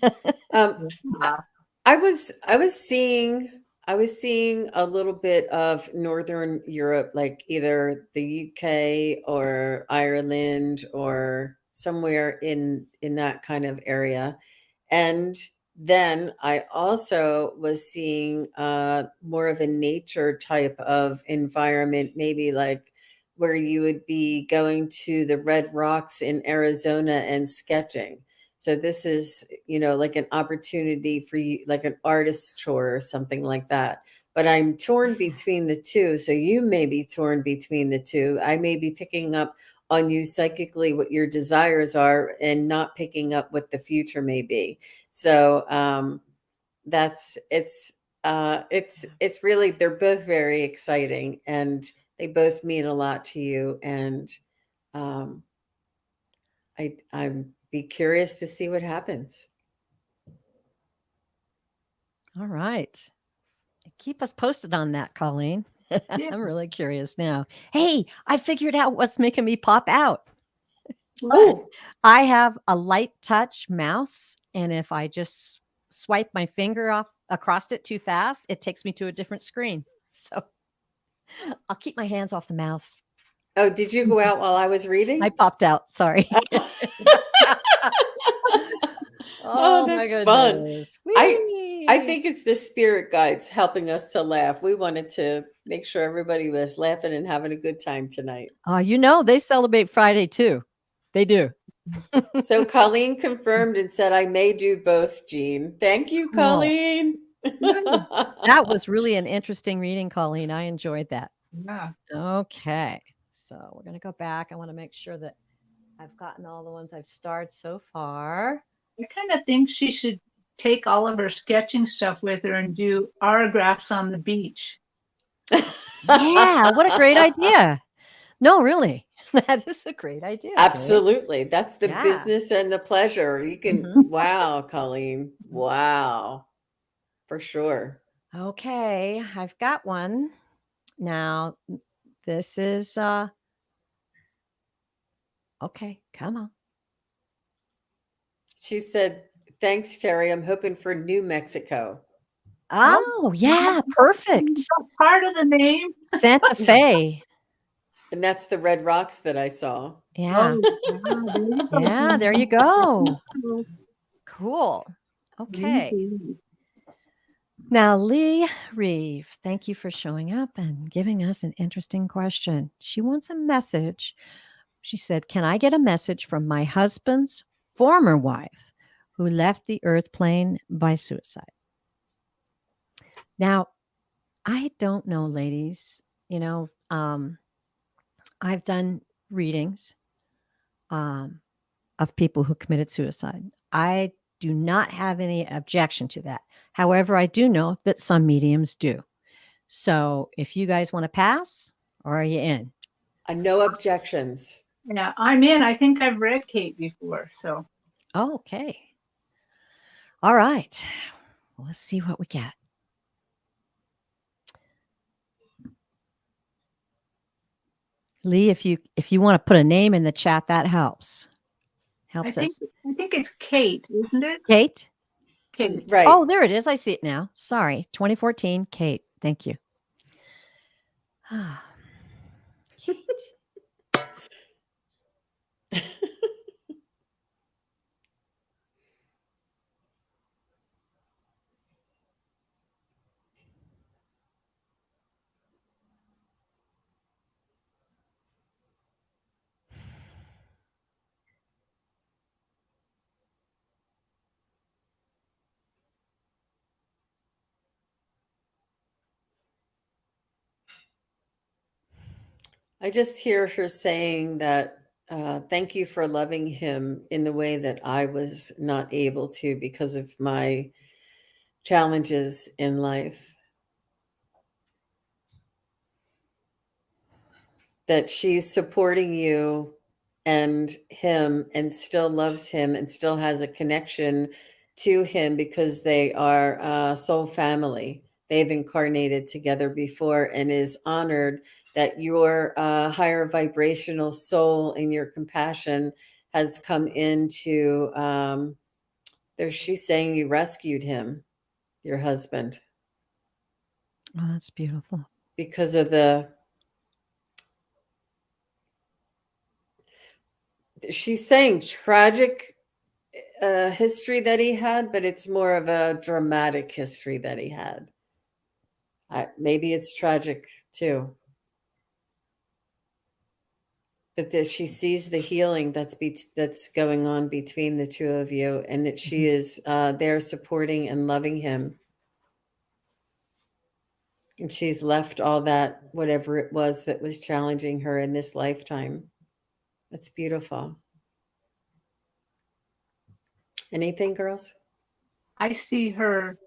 [SPEAKER 2] I,
[SPEAKER 3] Yeah.
[SPEAKER 2] I was seeing a little bit of Northern Europe, like either the UK or Ireland or somewhere in that kind of area. And then I also was seeing more of a nature type of environment, maybe like where you would be going to the Red Rocks in Arizona and sketching. So this is, like an opportunity for you, like an artist tour or something like that. But I'm torn between the two. So you may be torn between the two. I may be picking up on you psychically what your desires are and not picking up what the future may be. So that's it's really, they're both very exciting and they both mean a lot to you. And um, I'm be curious to see what happens.
[SPEAKER 1] All right. Keep us posted on that, Colleen.
[SPEAKER 3] Yeah.
[SPEAKER 1] I'm really curious now. Hey, I figured out what's making me pop out.
[SPEAKER 3] What?
[SPEAKER 2] Oh,
[SPEAKER 1] I have a light touch mouse, and if I just swipe my finger off across it too fast, it takes me to a different screen. So I'll keep my hands off the mouse.
[SPEAKER 2] oh, did you go out while I was
[SPEAKER 1] I
[SPEAKER 2] reading?
[SPEAKER 1] popped out. Sorry.
[SPEAKER 2] Oh,
[SPEAKER 1] Oh my
[SPEAKER 2] that's fun.
[SPEAKER 1] goodness.
[SPEAKER 2] I I
[SPEAKER 1] Whee!
[SPEAKER 2] think it's the spirit guides helping us to laugh. We wanted to make sure everybody was laughing and having a good time tonight.
[SPEAKER 1] They celebrate Friday too. They do.
[SPEAKER 2] So Colleen confirmed and said, I may do both, Jean. Thank you,
[SPEAKER 1] Cool.
[SPEAKER 2] Colleen.
[SPEAKER 3] Good.
[SPEAKER 1] That was really an interesting reading, Colleen. I enjoyed that.
[SPEAKER 3] Yeah.
[SPEAKER 1] Okay. So we're going to go back. I want to make sure that I've gotten all the ones I've starred so far.
[SPEAKER 3] I kind of think she should take all of her sketching stuff with her and do autographs on the beach.
[SPEAKER 1] Yeah. What a great idea. No, really. That is a great idea, Terry.
[SPEAKER 2] Absolutely. That's the
[SPEAKER 1] Yeah.
[SPEAKER 2] business and the pleasure. You can,
[SPEAKER 1] Mhm.
[SPEAKER 2] wow, Colleen. Wow. For sure.
[SPEAKER 1] Okay. I've got one. Now, this is okay. Come on.
[SPEAKER 2] She said, thanks, Terry. I'm hoping for New Mexico.
[SPEAKER 1] Oh, yeah. Perfect.
[SPEAKER 3] Part of the name.
[SPEAKER 1] Santa Fe.
[SPEAKER 2] And that's the Red Rocks that I saw.
[SPEAKER 1] Yeah.
[SPEAKER 3] Oh,
[SPEAKER 1] Yeah. There you go.
[SPEAKER 3] go.
[SPEAKER 1] Cool. Okay. Now, Lee Reeve, thank you for showing up and giving us an interesting question. She wants a message. She said, can I get a message from my husband's former wife who left the earth plane by suicide? Now, I don't know, ladies. I've done readings of people who committed suicide. I do not have any objection to that. However, I do know that some mediums do. So if you guys want to pass, or are you in?
[SPEAKER 2] No objections.
[SPEAKER 3] Yeah, I'm in. I think I've read Kate before. So
[SPEAKER 1] Oh, okay. All right. Well, let's see what we get. Lee, if you want to put a name in the chat, that helps. Helps
[SPEAKER 3] I
[SPEAKER 1] us.
[SPEAKER 3] think it's Kate, isn't it?
[SPEAKER 1] Kate?
[SPEAKER 3] Kate.
[SPEAKER 2] Right.
[SPEAKER 1] Oh, there it is. I see it now. Sorry. 2014, Kate. Thank you. Kate.
[SPEAKER 2] I just hear her saying that thank you for loving him in the way that I was not able to because of my challenges in life. That she's supporting you and him and still loves him and still has a connection to him because they are soul family. they've incarnated together before, and is honored that your higher vibrational soul and your compassion has come into there. She's saying you rescued him, your husband,
[SPEAKER 1] Oh, that's beautiful.
[SPEAKER 2] because of the, she's saying tragic history that he had, but it's more of a dramatic history that he had. Maybe it's tragic too. But that she sees the healing that's going on between the two of you, and that she is there supporting and loving him. And she's left all that, whatever it was that was challenging her in this lifetime. That's beautiful. Anything, girls?
[SPEAKER 3] I see her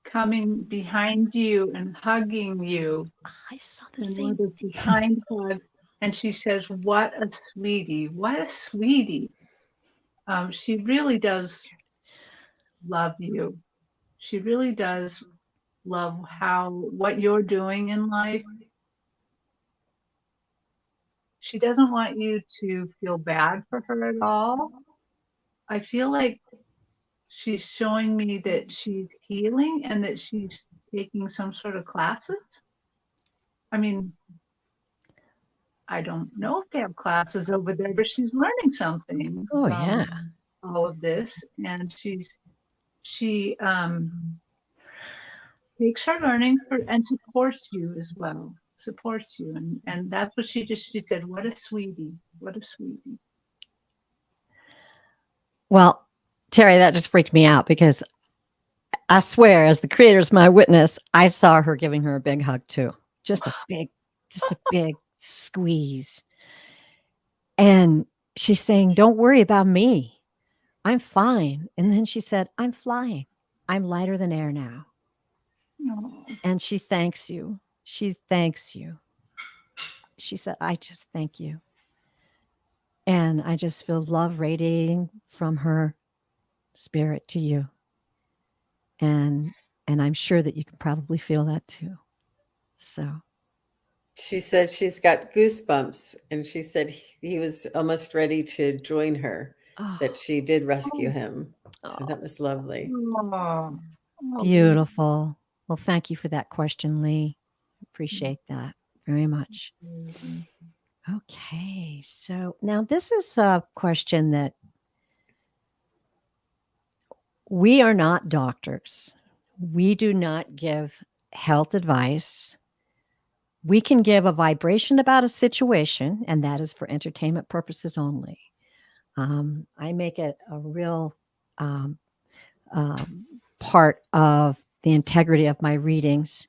[SPEAKER 3] coming behind you and hugging you.
[SPEAKER 1] I saw the
[SPEAKER 3] And
[SPEAKER 1] same
[SPEAKER 3] one of those
[SPEAKER 1] thing.
[SPEAKER 3] behind hugs. And she says, "What a sweetie. What a sweetie." She really does love you. She really does love what you're doing in life. She doesn't want you to feel bad for her at all. I feel like she's showing me that she's healing and that she's taking some sort of classes. I mean, I don't know if they have classes over there, but she's learning something
[SPEAKER 1] Oh,
[SPEAKER 3] from
[SPEAKER 1] yeah.
[SPEAKER 3] all of this. And she takes her learning and supports you as well. Supports you. And that's what she said, "What a sweetie. What a sweetie."
[SPEAKER 1] Well, Terry, that just freaked me out because I swear, as the creator's my witness, I saw her giving her a big hug too. Just a big squeeze. And she's saying, "Don't worry about me. I'm fine." And then she said, "I'm flying. I'm lighter than air now."
[SPEAKER 3] Oh,
[SPEAKER 1] And she thanks you. She thanks you. She said, "I just thank you." And I just feel love radiating from her spirit to you. And I'm sure that you can probably feel that too. So,
[SPEAKER 2] She says she's got goosebumps, and she said he was almost ready to join her, that she did rescue him. So that was lovely.
[SPEAKER 3] oh,
[SPEAKER 1] beautiful. Well, thank you for that question, Lee. Appreciate that very much. Okay, so now this is a question that we are not doctors. We do not give health advice. We can give a vibration about a situation, and that is for entertainment purposes only. I make it a real part of the integrity of my readings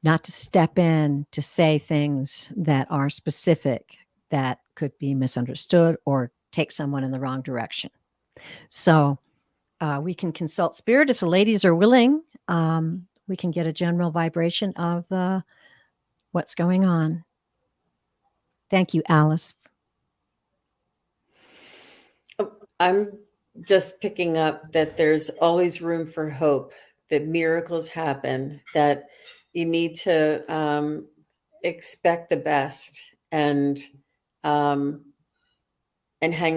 [SPEAKER 1] not to step in to say things that are specific that could be misunderstood or take someone in the wrong direction. So we can consult spirit if the ladies are willing. We can get a general vibration of what's going on. Thank you, Alice.
[SPEAKER 2] I'm just picking up that there's always room for hope, that miracles happen, that you need to expect the best, and hang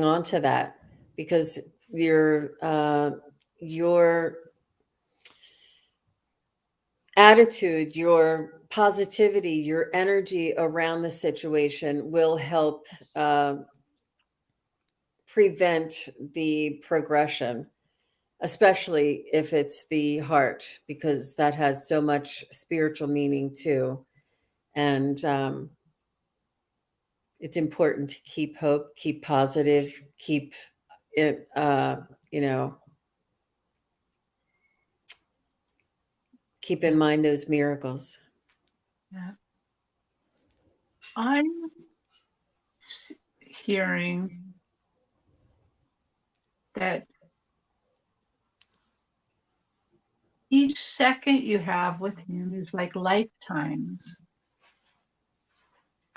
[SPEAKER 2] on to that, because your attitude, your positivity, your energy around the situation will help prevent the progression, especially if it's the heart, because that has so much spiritual meaning too. And it's important to keep hope, keep positive, keep it, keep in mind those miracles.
[SPEAKER 3] Yeah. I'm hearing that each second you have with him is like lifetimes.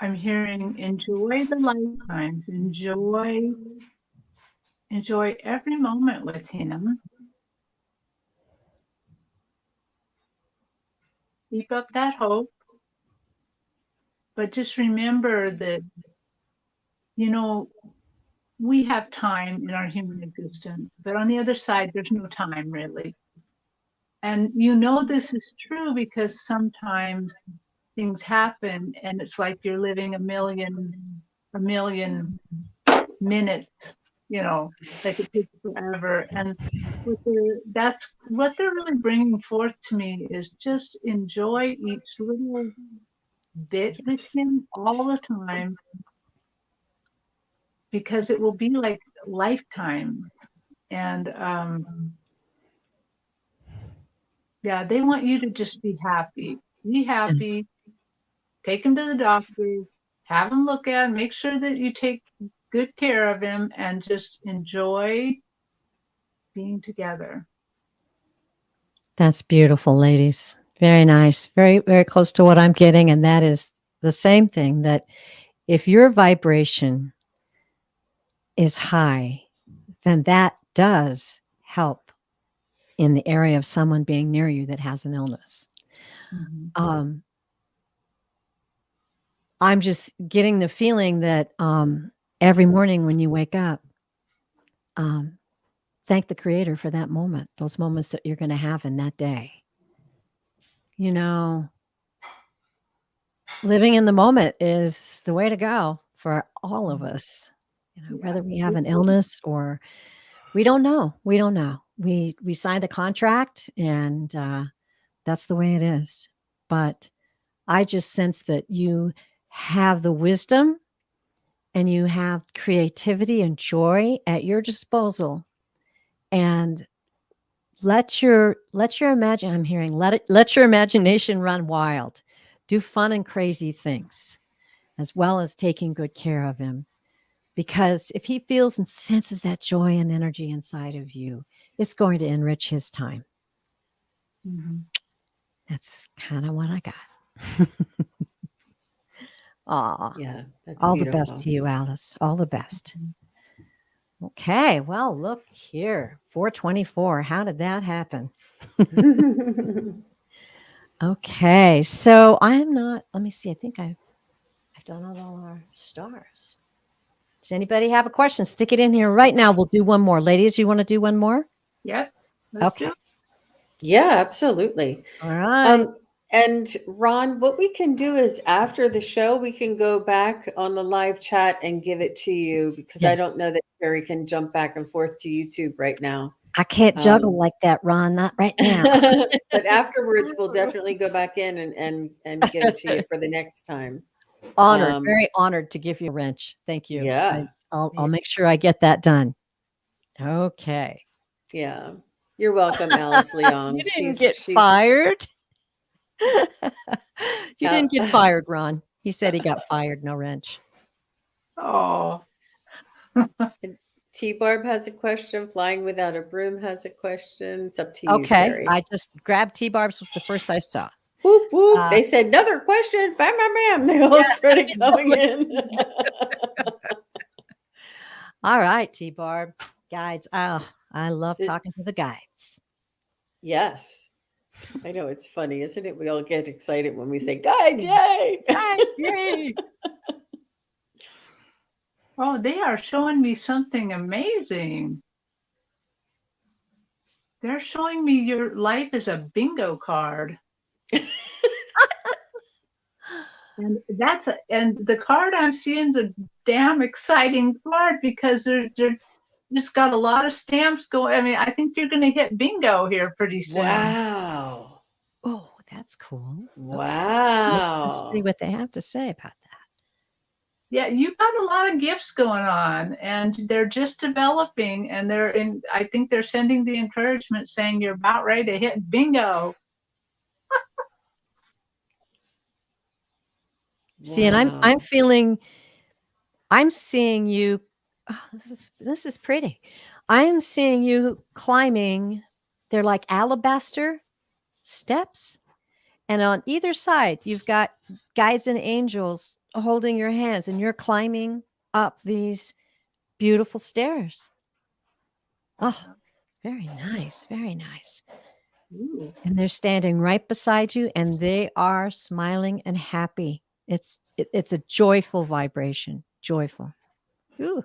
[SPEAKER 3] I'm hearing enjoy the lifetimes, enjoy every moment with him. Keep up that hope. But just remember that, you know, we have time in our human existence, but on the other side, there's no time really. And you know this is true because sometimes things happen and it's like you're living a million minutes, you know, like it takes forever. And that's what they're really bringing forth to me is just enjoy each little bit with him all the time, because it will be like lifetime. And yeah, they want you to just be happy. Be happy. Take him to the doctor. Have him look at him. Make sure that you take good care of him and just enjoy being together.
[SPEAKER 1] That's beautiful, ladies. Very nice. Very, very close to what I'm getting. And that is the same thing, that if your vibration is high, then that does help in the area of someone being near you that has an illness.
[SPEAKER 3] Mm-hmm.
[SPEAKER 1] I'm just getting the feeling that every morning when you wake up, thank the Creator for that moment, those moments that you're going to have in that day. You know, living in the moment is the way to go for all of us. You know,
[SPEAKER 3] Yeah.
[SPEAKER 1] whether we have an illness or we don't know. We don't know. We signed a contract, and that's the way it is. But I just sense that you have the wisdom and you have creativity and joy at your disposal, and let your imagine I'm hearing let your imagination run wild. Do fun and crazy things as well as taking good care of him, because if he feels and senses that joy and energy inside of you, it's going to enrich his time.
[SPEAKER 3] Mm-hmm.
[SPEAKER 1] That's kind of what I got. Aw,
[SPEAKER 2] Yeah, that's
[SPEAKER 1] all the best
[SPEAKER 2] beautiful.
[SPEAKER 1] to you, Alice. All the best. Okay, well, look here, 424. How did that happen? Okay, so I'm not. Let me see. I think I've done all our stars. Does anybody have a question? Stick it in here right now. We'll do one more. Ladies, you want to do one more?
[SPEAKER 3] Yep. Let's do
[SPEAKER 1] Okay.
[SPEAKER 3] it.
[SPEAKER 2] Yeah, absolutely.
[SPEAKER 1] All right.
[SPEAKER 2] And Ron, what we can do is after the show, we can go back on the live chat and give it to you, because I
[SPEAKER 1] Yes.
[SPEAKER 2] don't know that Terry can jump back and forth to YouTube right now.
[SPEAKER 1] I can't juggle
[SPEAKER 2] Um,
[SPEAKER 1] like that, Ron. Not right now.
[SPEAKER 2] but afterwards, we'll definitely go back in and give it to you for the next time.
[SPEAKER 1] Honored,
[SPEAKER 2] Um,
[SPEAKER 1] very honored to give you a wrench. Thank you.
[SPEAKER 2] yeah,
[SPEAKER 1] I'll make sure I get that done. Okay.
[SPEAKER 2] yeah. You're welcome, Alice
[SPEAKER 1] You
[SPEAKER 2] Leong.
[SPEAKER 1] didn't
[SPEAKER 2] She's
[SPEAKER 1] get
[SPEAKER 2] she's
[SPEAKER 1] fired. You
[SPEAKER 2] uh,
[SPEAKER 1] didn't get fired, Ron. He said he got fired. No wrench.
[SPEAKER 3] Oh,
[SPEAKER 2] T Barb has a question. Flying Without a Broom has a question. It's up to you,
[SPEAKER 1] Okay.
[SPEAKER 2] Terry.
[SPEAKER 1] I just grabbed T-Barb's was the first I saw.
[SPEAKER 2] Whoop whoop.
[SPEAKER 1] Uh,
[SPEAKER 2] They said another question. Bam bam bam. They all
[SPEAKER 1] yeah.
[SPEAKER 2] started coming in.
[SPEAKER 1] All right, T-Barb. Guides. Oh, I love talking to the guides.
[SPEAKER 2] Yes. I know it's funny, isn't it? We all get excited when we say guides, yay!
[SPEAKER 1] Guides, yay.
[SPEAKER 3] oh, they are showing me something amazing. They're showing me your life is a bingo card. And and the card I'm seeing is a damn exciting card, because they're just got a lot of stamps going. I mean, I think you're going to hit bingo here pretty soon.
[SPEAKER 2] Wow.
[SPEAKER 1] Oh, that's cool. Okay. Let's see
[SPEAKER 2] Wow.
[SPEAKER 1] what they have to say about that.
[SPEAKER 3] Yeah, you got a lot of gifts going on, and they're just developing, and I think they're sending the encouragement saying you're about ready to hit bingo.
[SPEAKER 1] See, and I'm
[SPEAKER 2] Wow.
[SPEAKER 1] feeling, I'm seeing you. Oh, this is pretty. I'm seeing you climbing. They're like alabaster steps, and on either side you've got guides and angels holding your hands, and you're climbing up these beautiful stairs. Oh, very nice, very nice.
[SPEAKER 3] Ooh.
[SPEAKER 1] and they're standing right beside you, and they are smiling and happy. It's a joyful vibration, joyful. Ooh.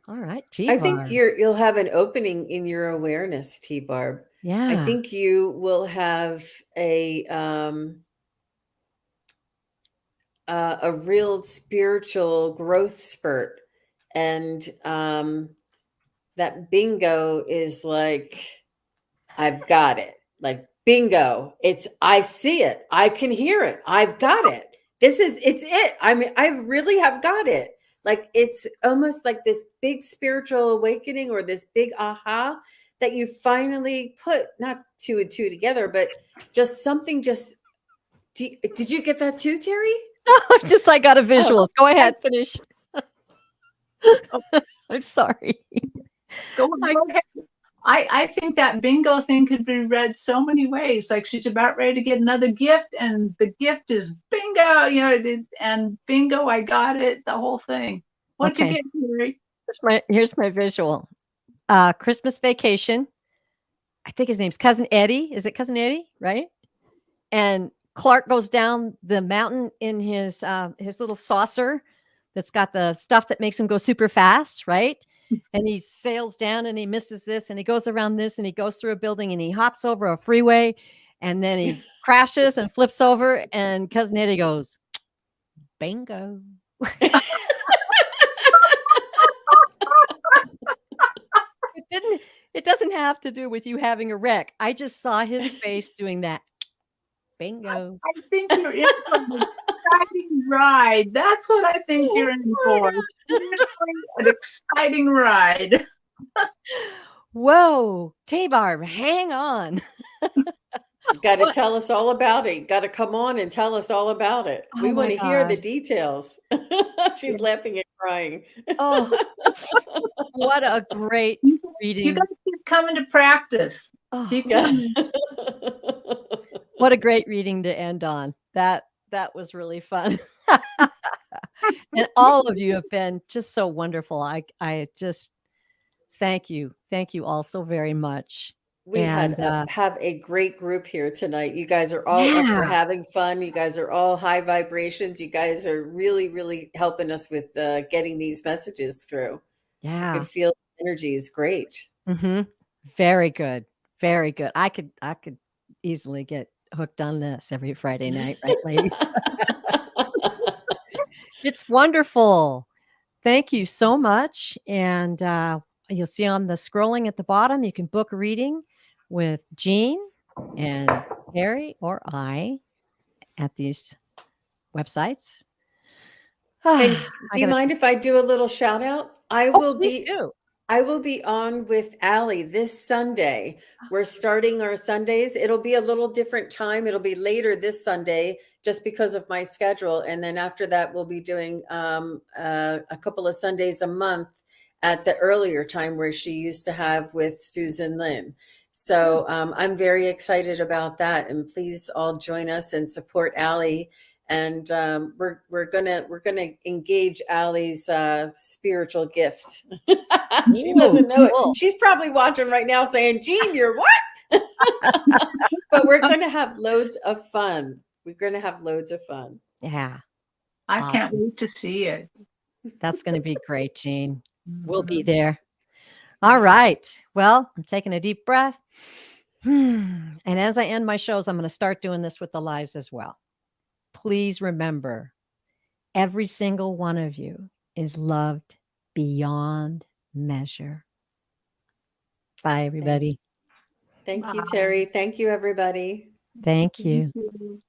[SPEAKER 1] All right,
[SPEAKER 2] I think
[SPEAKER 1] T-Bar.
[SPEAKER 2] you'll have an opening in your awareness, T-Barb. I
[SPEAKER 1] Yeah.
[SPEAKER 2] think you will have a real spiritual growth spurt, and that bingo is like, I've got it. Like bingo, I see it, I can hear it, I've got it. It's it. I mean, I really have got it. Like it's almost like this big spiritual awakening or this big aha that you finally put not two and two together, but just something just. Did you get that too, Terry?
[SPEAKER 1] Just I got a
[SPEAKER 2] Oh,
[SPEAKER 1] visual. Go ahead, finish. I'm sorry.
[SPEAKER 3] Go ahead. I think that bingo thing could be read so many ways. Like she's about ready to get another gift, and the gift is bingo, and bingo, I got it, the whole thing. What'd you
[SPEAKER 1] Okay.
[SPEAKER 3] get, Terry?
[SPEAKER 1] Here's my visual. Christmas vacation. I think his name's Cousin Eddie. Is it Cousin Eddie? Right? And Clark goes down the mountain in his little saucer that's got the stuff that makes him go super fast, right? And he sails down and he misses this and he goes around this and he goes through a building and he hops over a freeway and then he crashes and flips over and Cousin Eddie goes, bingo. It doesn't have to do with you having a wreck. I just saw his face doing that. Bingo.
[SPEAKER 3] I think you're in for an exciting ride. That's what I think you're in for. An exciting ride.
[SPEAKER 1] Whoa, T-Barb, hang on.
[SPEAKER 2] You've got to tell us all about it. Got to come on and tell us all about it.
[SPEAKER 1] Oh
[SPEAKER 2] We want
[SPEAKER 1] my
[SPEAKER 2] to hear the
[SPEAKER 1] gosh.
[SPEAKER 2] details. She's laughing and crying.
[SPEAKER 1] Oh, what a great
[SPEAKER 3] You
[SPEAKER 1] reading.
[SPEAKER 3] guys keep coming to practice.
[SPEAKER 1] Oh,
[SPEAKER 3] Keep
[SPEAKER 2] Yeah.
[SPEAKER 3] coming.
[SPEAKER 1] what a great reading to end on. That was really fun. And all of you have been just so wonderful. I just thank you. Thank you all so very much.
[SPEAKER 2] We
[SPEAKER 1] And
[SPEAKER 2] have a great group here tonight. You guys are all up for
[SPEAKER 1] yeah,
[SPEAKER 2] having fun. You guys are all high vibrations. You guys are really, really helping us with getting these messages through. I
[SPEAKER 1] yeah.
[SPEAKER 2] could feel the energy is great.
[SPEAKER 1] Very good. Very good. I could easily get hooked on this every Friday night, right, ladies? It's wonderful. Thank you so much. And you'll see on the scrolling at the bottom, you can book a reading with Jean and Terry or I at these websites.
[SPEAKER 2] And
[SPEAKER 1] I
[SPEAKER 2] do you
[SPEAKER 1] gotta
[SPEAKER 2] mind if I do a little shout out?
[SPEAKER 1] please do.
[SPEAKER 2] I will be on with Allie this Sunday. We're starting our Sundays. It'll be a little different time. It'll be later this Sunday just because of my schedule. And then after that, we'll be doing a couple of Sundays a month at the earlier time where she used to have with Susan Lynn. So I'm very excited about that. And please all join us and support Allie. And we're gonna engage Allie's spiritual gifts. She doesn't know it.
[SPEAKER 1] Cool.
[SPEAKER 2] She's probably watching right now saying, Jean, you're what? But we're going to have loads of fun. We're going to have loads of fun.
[SPEAKER 1] Yeah.
[SPEAKER 3] I
[SPEAKER 1] Awesome.
[SPEAKER 3] can't wait to see it.
[SPEAKER 1] That's going to be great, Jean. We'll be there. All right. Well, I'm taking a deep breath. And as I end my shows, I'm going to start doing this with the lives as well. Please remember, every single one of you is loved beyond measure. Bye, everybody.
[SPEAKER 2] Thank you, Terry. Thank you, everybody.
[SPEAKER 1] Thank you.
[SPEAKER 3] Thank you.